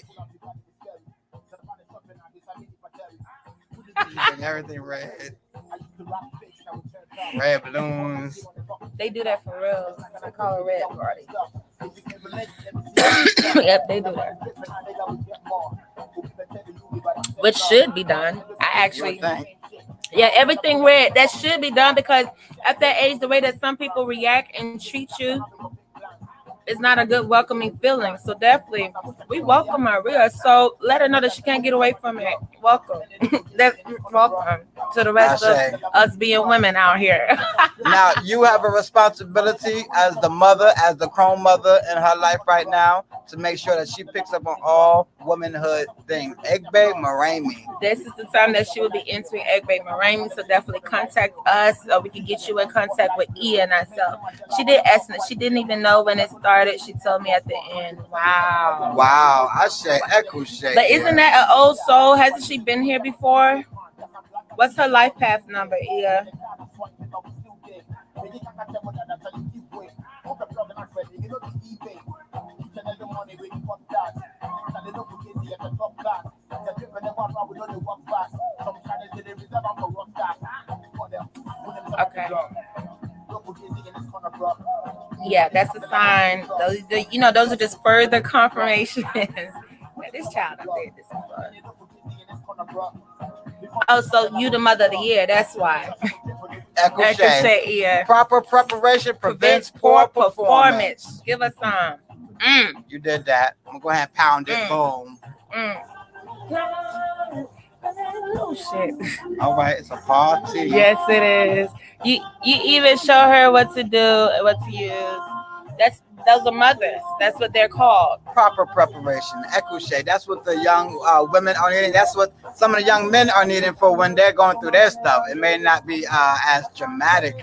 You bring everything red. Red balloons. They do that for real. They call it red party. Yep, they do that. Which should be done. I actually, yeah, everything red. That should be done because at that age, the way that some people react and treat you, it's not a good welcoming feeling. So definitely, we welcome her real. So let her know that she can't get away from it. Welcome. Welcome to the rest of us being women out here. Now, you have a responsibility as the mother, as the crone mother in her life right now, to make sure that she picks up on all womanhood things. Egbe Marami. This is the time that she will be entering Egbe Marami, so definitely contact us so we can get you in contact with Ia and herself. She did estimate. She didn't even know when it started. She told me at the end. Wow. Wow. I say Ekushe. But isn't that an old soul? Hasn't she been here before? What's her life path number, Ia? Okay. Yeah, that's a sign. Those are just further confirmations that this child up there. This is fun. Oh, so you the mother of the year. That's why. Ekushe. Yeah. Proper preparation prevents poor performance. Give us some. You did that. I'm going to go ahead and pound it. Boom. Oh shit. All right, it's a party. Yes, it is. You even show her what to do and what to use. Those are mothers. That's what they're called. Proper preparation. Ekushe. That's what the young women are needing. That's what some of the young men are needing for when they're going through their stuff. It may not be as dramatic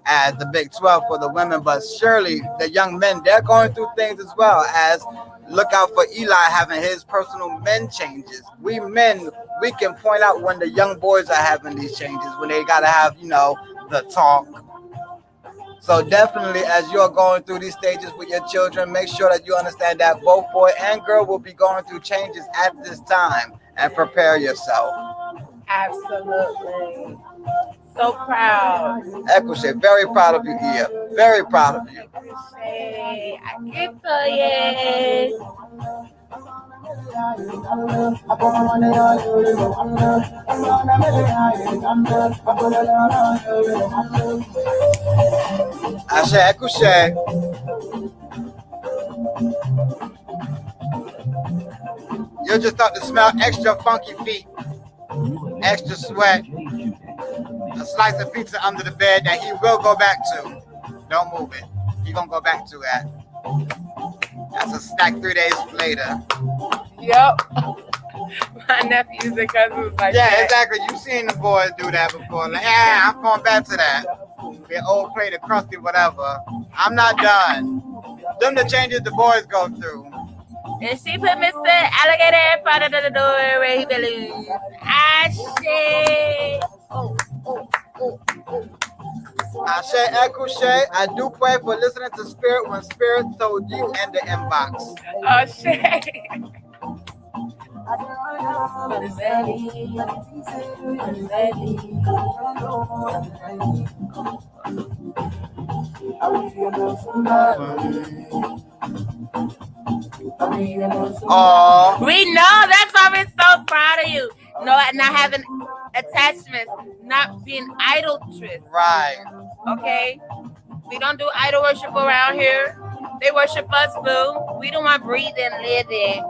as the Big 12 for the women, but surely the young men, they're going through things as well. As look out for Eli having his personal men changes. We men, we can point out when the young boys are having these changes, when they got to have, the talk. So definitely, as you're going through these stages with your children, make sure that you understand that both boy and girl will be going through changes at this time, and prepare yourself. Absolutely. So proud. Ekushe, very proud of you, Ia. Very proud of you. Ekushe, Akitoye. Ashe, Ekushe. You'll just start to smell extra funky feet, extra sweat, a slice of pizza under the bed that he will go back to. Don't move it. He's going to go back to that. That's a snack 3 days later. Yep. My nephews and cousins like that. Yeah, exactly. You've seen the boys do that before. Like, yeah, I'm going back to that. The old plate of crusty whatever. I'm not done. Them the changes the boys go through. And she put Mr. Alligator in front of the door where he belongs. Ashe. Ashe, Ekushe. I do pray for listening to Spirit when Spirit told you in the inbox. Oh, shit. Oh, We know that's why we're so proud of you. No, not having attachments, not being idolatrous. right. Okay, we don't do idol worship around here. They worship us, boo. We don't want breathing, living.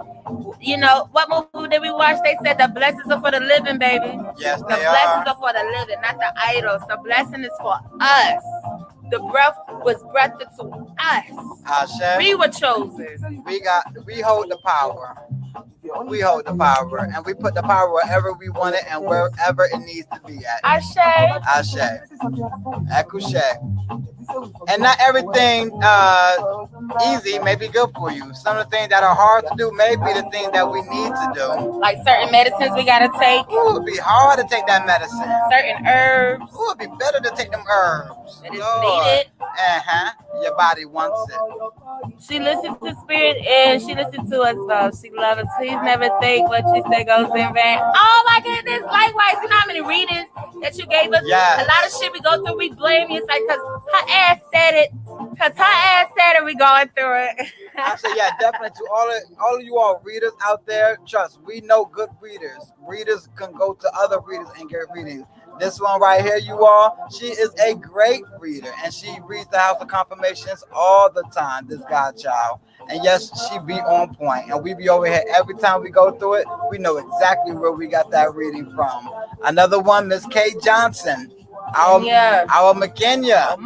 You know what movie did we watch? They said the blessings are for the living, baby. Yes, The they blessings are. are for the living, not the idols. The blessing is for us. The breath was breathed to us. Ashe. We were chosen. We hold the power. We hold the power, and we put the power wherever we want it and wherever it needs to be at. Ashe. Ashe. Akushe. And not everything easy may be good for you. Some of the things that are hard to do may be the things that we need to do. Like certain medicines we gotta take. Ooh, it'd be hard to take that medicine. Certain herbs. Ooh, it'd be better to take them herbs. It is needed. Your body wants it. She listens to spirit and she listens to us though. She loves us. Please never think what you say goes in vain. Oh my goodness, likewise. You know how many readings that you gave us? Yes. A lot of shit we go through, we blame you. It's like because her ass said it. Because her ass said it, we going through it. I say, yeah, definitely to all of you all readers out there, trust, we know good readers. Readers can go to other readers and get readings. This one right here, you all, she is a great reader, and she reads the House of Confirmations all the time, this godchild. And yes, she be on point, and we be over here every time we go through it. We know exactly where we got that reading from. Another one, Miss Kate Johnson, our McKenya.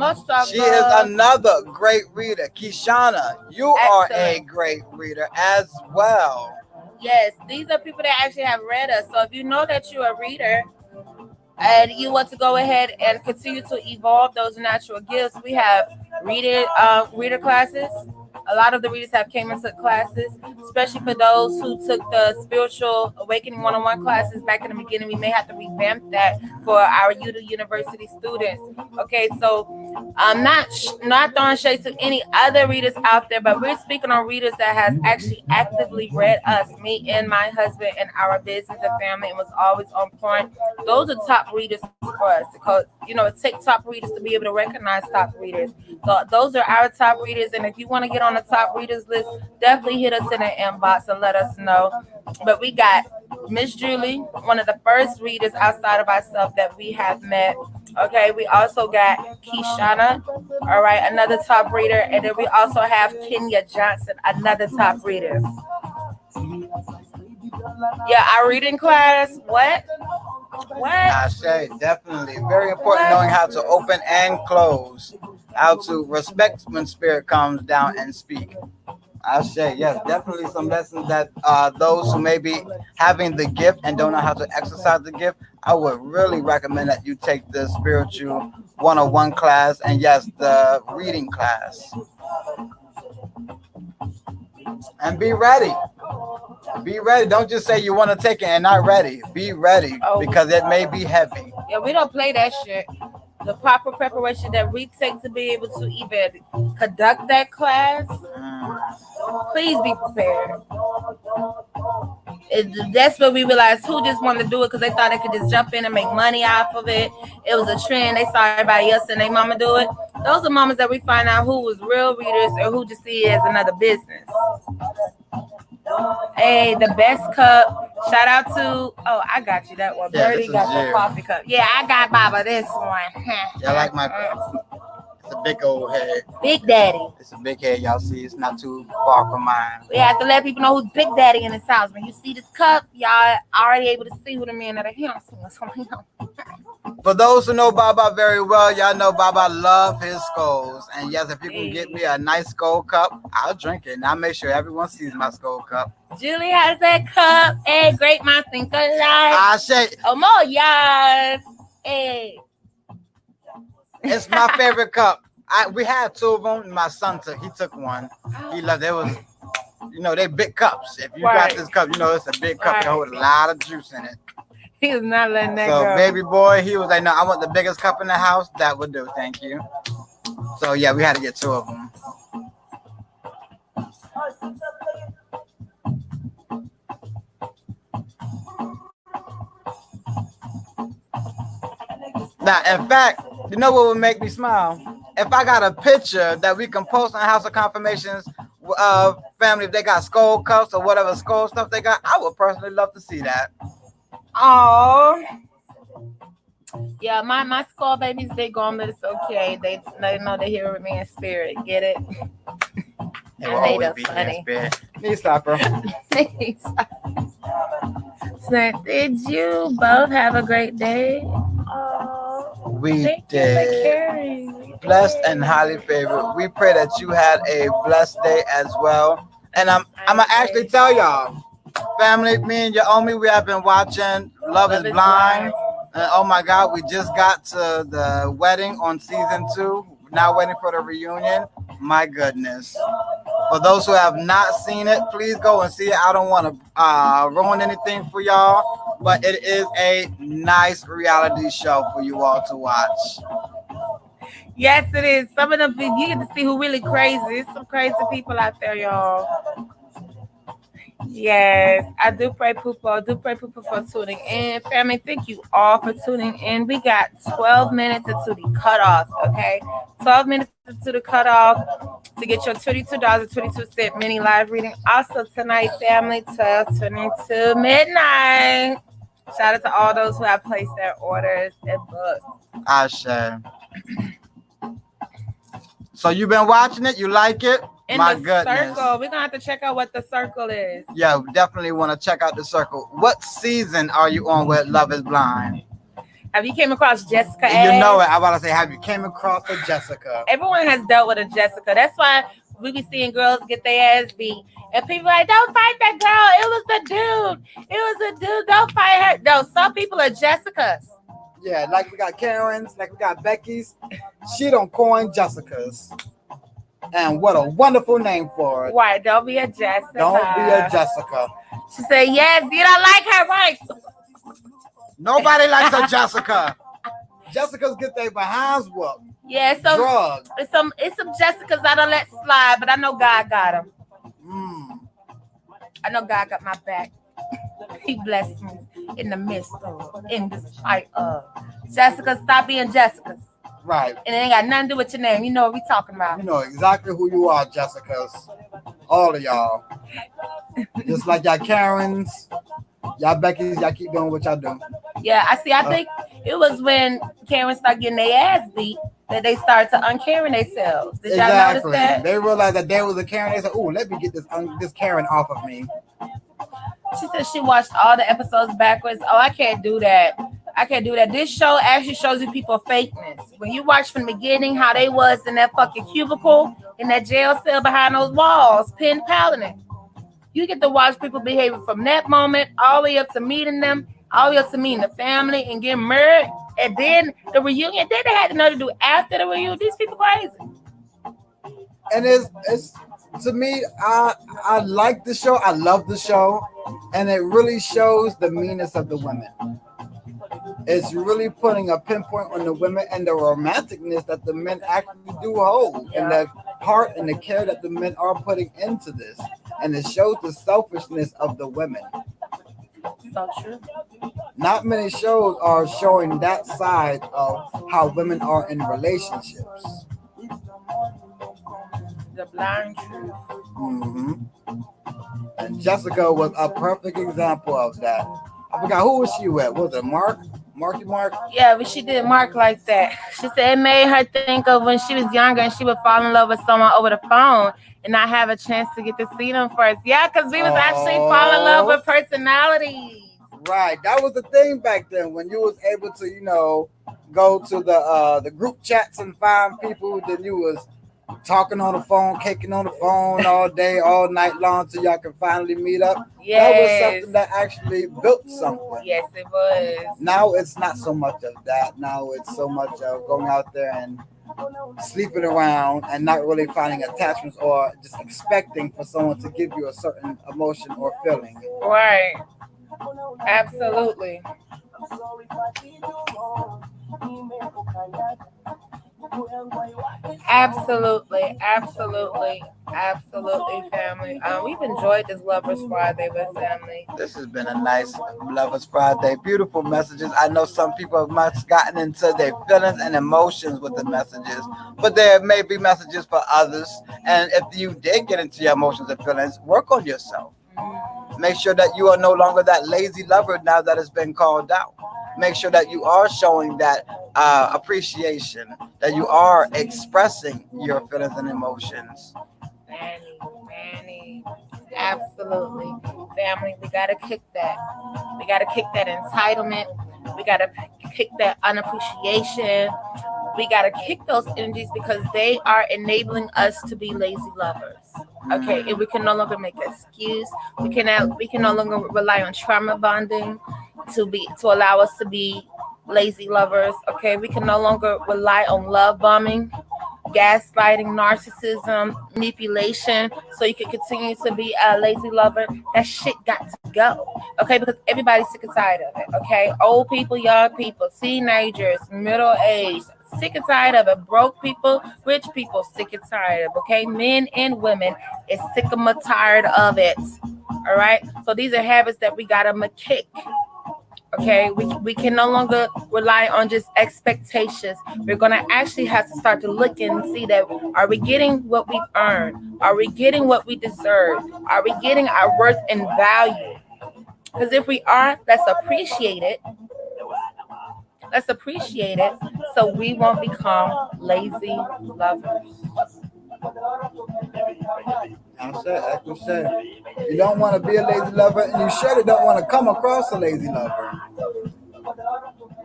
She is another great reader. Kishana, you are a great reader as well. Yes, these are people that actually have read us. So if you know that you're a reader and you want to go ahead and continue to evolve those natural gifts, we have reader classes. A lot of the readers have came into classes, especially for those who took the spiritual awakening one-on-one classes back in the beginning. We may have to revamp that for our university students. Okay, so I'm not throwing shade to any other readers out there, but we're speaking on readers that has actually actively read us, me and my husband, and our business and family, and was always on point. Those are top readers for us because it takes top readers to be able to recognize top readers. So those are our top readers, and if you want to get on the top readers list, definitely hit us in the inbox and let us know. But we got Miss Julie, one of the first readers outside of ourselves that we have met. Okay, we also got Kishana, all right, another top reader, and then we also have Kenya Johnson, another top reader. Yeah, our reading class. What? I say definitely very important knowing how to open and close, how to respect when spirit comes down and speak. I say yes, definitely some lessons that those who may be having the gift and don't know how to exercise the gift, I would really recommend that you take the spiritual 101 class and yes, the reading class. And be ready. Be ready. Don't just say you want to take it and not ready. Be ready because it may be heavy. Yeah, we don't play that shit. The proper preparation that we take to be able to even conduct that class, please be prepared. That's what we realized who just wanted to do it because they thought they could just jump in and make money off of it. It was a trend. They saw everybody else and their mama do it. Those are mamas that we find out who was real readers or who just see it as another business. Hey, the best cup. Shout out to I got you that one. Yeah, Birdie got the coffee cup. Yeah, I got Baba this one. Yeah, I like my. It's a big old head. Big Daddy. It's a big head, y'all see. It's not too far from mine. We have to let people know who's Big Daddy in his house. When you see this cup, y'all already able to see who the man of the house is. For those who know Baba very well, y'all know Baba love his skulls. And yes, if you can get me a nice skull cup, I'll drink it. And I'll make sure everyone sees my skull cup. Julie has that cup. Hey, great minds think alike. I say, oh, more, yes. Hey. It's my favorite cup. We had two of them. My son took one. He loved it. It was, they big cups. If you got this cup, it's a big cup. It holds a lot of juice in it. He was not letting that go. So baby boy, he was like, no, I want the biggest cup in the house. That would do. Thank you. So yeah, we had to get two of them. Now, in fact, you know what would make me smile? If I got a picture that we can post on House of Confirmations family, if they got skull cups or whatever skull stuff they got, I would personally love to see that. Oh, yeah, my skull babies, they gone, but it's okay. They know they hear me in spirit. Get it? It will I made always up be in funny. spirit. Knee stopper. So, did you both have a great day? Oh, We thank you for did. caring. We Blessed and did. highly favored. We pray that you had a blessed day as well. And I'm gonna actually tell y'all, family, me and Yaomi, we have been watching Love is Blind. And oh my God, we just got to the wedding on season 2. Now waiting for the reunion. My goodness. For those who have not seen it, please go and see it. I don't want to ruin anything for y'all, but it is a nice reality show for you all to watch. Yes, it is. Some of them, you get to see who really crazy. There's some crazy people out there, y'all. Yes, I do pray, Poopa. I do pray, Poopa, for tuning in. Family, thank you all for tuning in. We got 12 minutes until the cutoff, okay? 12 minutes until the cutoff to get your $22.22 mini live reading. Also tonight, family, 12:22 midnight. Shout out to all those who have placed their orders and booked. Ashe. So you've been watching it? You like it? In My the goodness. circle, we're gonna have to check out what the circle is. Yeah, we definitely want to check out the circle. What season are you on with Love is Blind? Have you came across Jessica? You know it. I want to say, have you came across a Jessica? Everyone has dealt with a Jessica. That's why we be seeing girls get their ass beat. And people like, don't fight that girl. It was the dude. It was a dude. Don't fight her. No, some people are Jessicas. Yeah, like we got Karen's, like we got Becky's. She don't coin Jessica's. And what a wonderful name for it. Why? Don't be a Jessica. Don't be a Jessica. She said, yes, you don't like her, right? Nobody likes a Jessica. Jessicas get their behinds whooped. Yeah, so drugged. It's some Jessicas I don't let slide, but I know God got them. I know God got my back. He blessed me in the midst of, in despite of. Jessica, stop being Jessicas. Right. And it ain't got nothing to do with your name. You know what we talking about. You know exactly who you are, Jessicas. All of y'all. Just like y'all Karens, y'all Becky's, y'all keep doing what y'all do. Yeah, I think it was when Karen started getting their ass beat that they started to uncaren themselves. Did y'all notice that? They realized that there was a Karen. They said, "Oh, let me get this Karen off of me." She said she watched all the episodes backwards. Oh, I can't do that. I can't do that. This show actually shows you people fakeness. When you watch from the beginning how they was in that fucking cubicle, in that jail cell behind those walls, pen paling it. You get to watch people behavior from that moment all the way up to meeting them, all the way up to meeting the family and getting married. And then the reunion. Then they had to know to do after the reunion. These people crazy. And it's to me, I like the show. I love the show, and it really shows the meanness of the women. It's really putting a pinpoint on the women and the romanticness that the men actually do hold, and the heart and the care that the men are putting into this. And it shows the selfishness of the women. So true. Not many shows are showing that side of how women are in relationships. The blind truth. Mm-hmm. And Jessica was a perfect example of that. I forgot who was she with. Was it Marky Mark? Yeah, but she did Mark like that. She said it made her think of when she was younger and she would fall in love with someone over the phone and not have a chance to get to see them first. Yeah, because we was actually falling in love with personalities. Right. That was the thing back then when you was able to, go to the group chats and find people. Then you was talking on the phone, caking on the phone all day, all night long till y'all can finally meet up. Yes. That was something that actually built something. Yes, it was. Now it's not so much of that. Now it's so much of going out there and sleeping around and not really finding attachments or just expecting for someone to give you a certain emotion or feeling. Right. Absolutely. Absolutely, absolutely, absolutely, family. We've enjoyed this Lovers Friday with family. This has been a nice Lovers Friday. Beautiful messages. I know some people have much gotten into their feelings and emotions with the messages, but there may be messages for others. And if you did get into your emotions and feelings, work on yourself. Make sure that you are no longer that lazy lover now that it's been called out. Make sure that you are showing that appreciation, that you are expressing your feelings and emotions. Manny, Manny. Absolutely. Family, we gotta kick that. We gotta kick that entitlement. We gotta kick that unappreciation. We gotta kick those energies because they are enabling us to be lazy lovers. Okay, and we can no longer make excuse. We can no longer rely on trauma bonding to allow us to be lazy lovers. Okay, we can no longer rely on love bombing, gaslighting, narcissism, manipulation, so you can continue to be a lazy lover. That shit got to go. Okay, because everybody's sick and tired of it. Okay, old people, young people, teenagers, middle aged, sick and tired of it. Broke people, rich people, sick and tired of it. Okay, men and women is sick and tired of it. All right, so these are habits that we gotta kick. Okay, we can no longer rely on just expectations. We're going to actually have to start to look and see that, are we getting what we've earned? Are we getting what we deserve? Are we getting our worth and value? Because if we are, let's appreciate it. Let's appreciate it so we won't become lazy lovers. I said, like we said, you don't want to be a lazy lover, and you surely don't want to come across a lazy lover.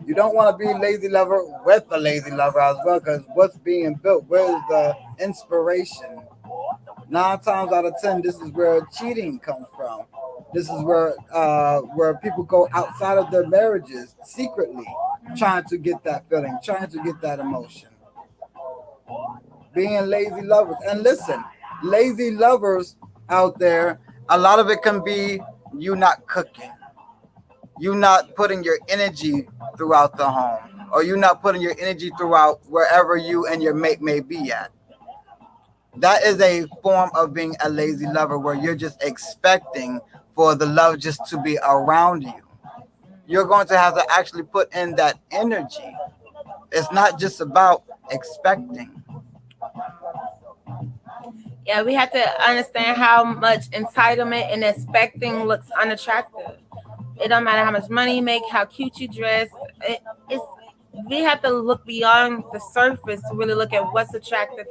You don't want to be a lazy lover with a lazy lover as well, because what's being built? Where is the inspiration? 9 times out of 10, this is where cheating comes from. This is where people go outside of their marriages secretly, trying to get that feeling, trying to get that emotion. Being lazy lovers, and listen, lazy lovers out there, a lot of it can be you not cooking, you not putting your energy throughout the home, or you not putting your energy throughout wherever you and your mate may be at. That is a form of being a lazy lover where you're just expecting for the love just to be around you. You're going to have to actually put in that energy. It's not just about expecting. Yeah, we have to understand how much entitlement and expecting looks unattractive. It don't matter how much money you make, how cute you dress. It's we have to look beyond the surface to really look at what's attractive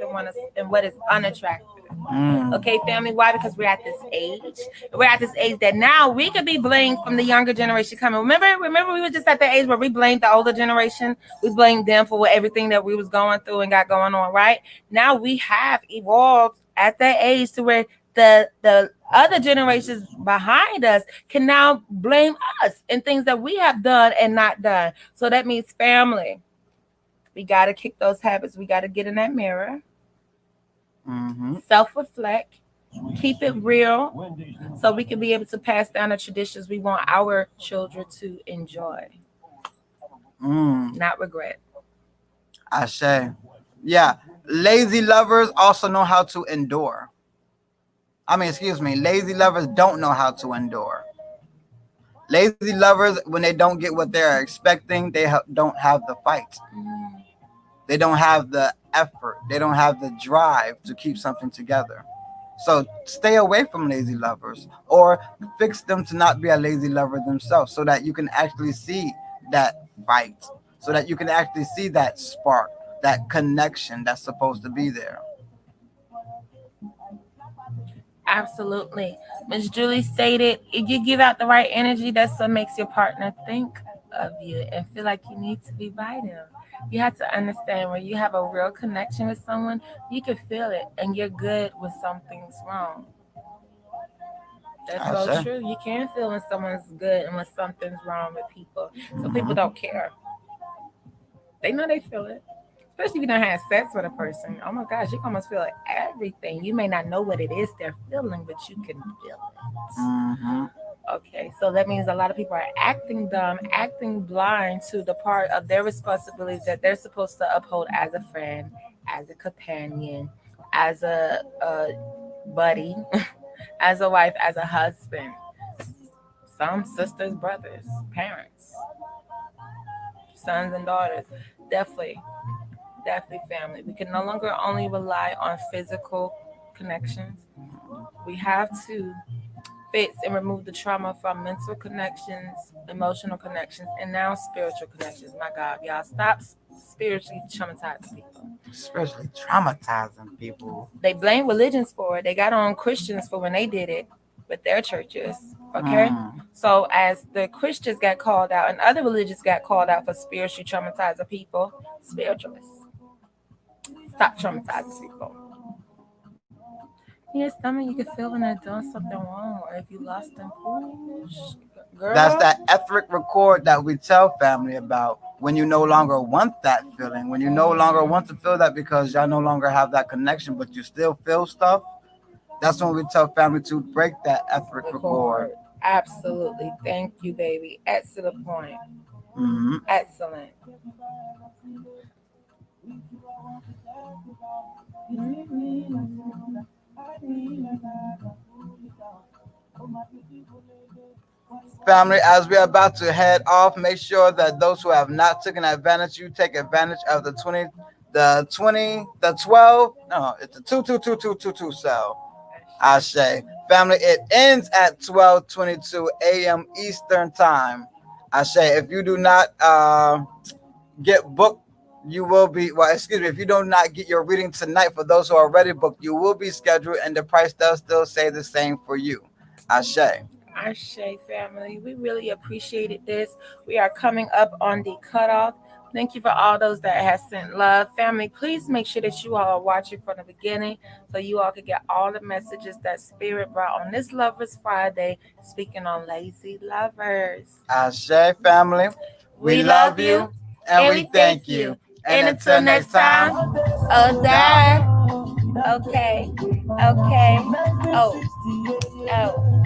and what is unattractive. Mm. Okay, family. Why? Because we're at this age. We're at this age that now we could be blamed from the younger generation coming. Remember, we were just at the age where we blamed the older generation. We blamed them for everything that we was going through and got going on. Right now, we have evolved at that age to where the other generations behind us can now blame us and things that we have done and not done. So that means family. We got to kick those habits. We got to get in that mirror, Mm-hmm. self-reflect, keep it real, so we can be able to pass down the traditions we want our children to enjoy, Mm. not regret. I say, yeah. Lazy lovers also know how to endure. I mean, excuse me. Lazy lovers don't know how to endure. Lazy lovers, when they don't get what they're expecting, they don't have the fight. Mm. They don't have the effort. They don't have the drive to keep something together. So stay away from lazy lovers, or fix them to not be a lazy lover themselves, so that you can actually see that fight, so that you can actually see that spark, that connection that's supposed to be there. Absolutely. Miss Julie stated, if you give out the right energy, that's what makes your partner think of you and feel like you need to be by them. You have to understand, when you have a real connection with someone, you can feel it and you're good when something's wrong. That's I so say. true. You can feel when someone's good and when something's wrong with people. So people Hmm. don't care. They know they feel it. Especially if you don't have sex with a person. Oh my gosh, you can almost feel everything. You may not know what it is they're feeling, but you can feel it. Hmm. Okay, so that means a lot of people are acting dumb, acting blind to the part of their responsibilities that they're supposed to uphold as a friend, as a companion, as a buddy, as a wife, as a husband. Some sisters, brothers, parents, sons and daughters. Definitely, definitely family. We can no longer only rely on physical connections. We have to fix and remove the trauma from mental connections, emotional connections, and now spiritual connections. My God, y'all, stop spiritually traumatizing people. Especially traumatizing people. They blame religions for it. They got on Christians for when they did it with their churches. Okay? Mm. So as the Christians got called out and other religions got called out for spiritually traumatizing people, spiritualists, stop traumatizing people. Yes, stomach you can feel when they're doing something wrong or if you lost them. Ooh, That's girl. that etheric record that we tell family about when you no longer want that feeling, when you no longer want to feel that because y'all no longer have that connection, but you still feel stuff. That's when we tell family to break that etheric record. Record. Absolutely. Thank you, baby. Excellent point. Hmm. Excellent. Family, as we're about to head off, make sure that those who have not taken advantage, you take advantage of the 12, no, it's the 22222 cell. I say, family, it ends at 12:22 a.m. Eastern time. I say, if you do not get booked, you will be, well, excuse me, if you do not get your reading tonight, for those who are already booked, you will be scheduled, and the price does still say the same for you. I say. Ashe family, we really appreciated this. We are coming up on the cutoff. Thank you for all those that have sent love. Family, please make sure that you all are watching from the beginning so you all can get all the messages that Spirit brought on this Lovers Friday, speaking on lazy lovers. I say, family, we We love love you you and and we we thank thank you. you. And And until until next next time, time, oh, God. that. Okay. Okay. Oh, oh.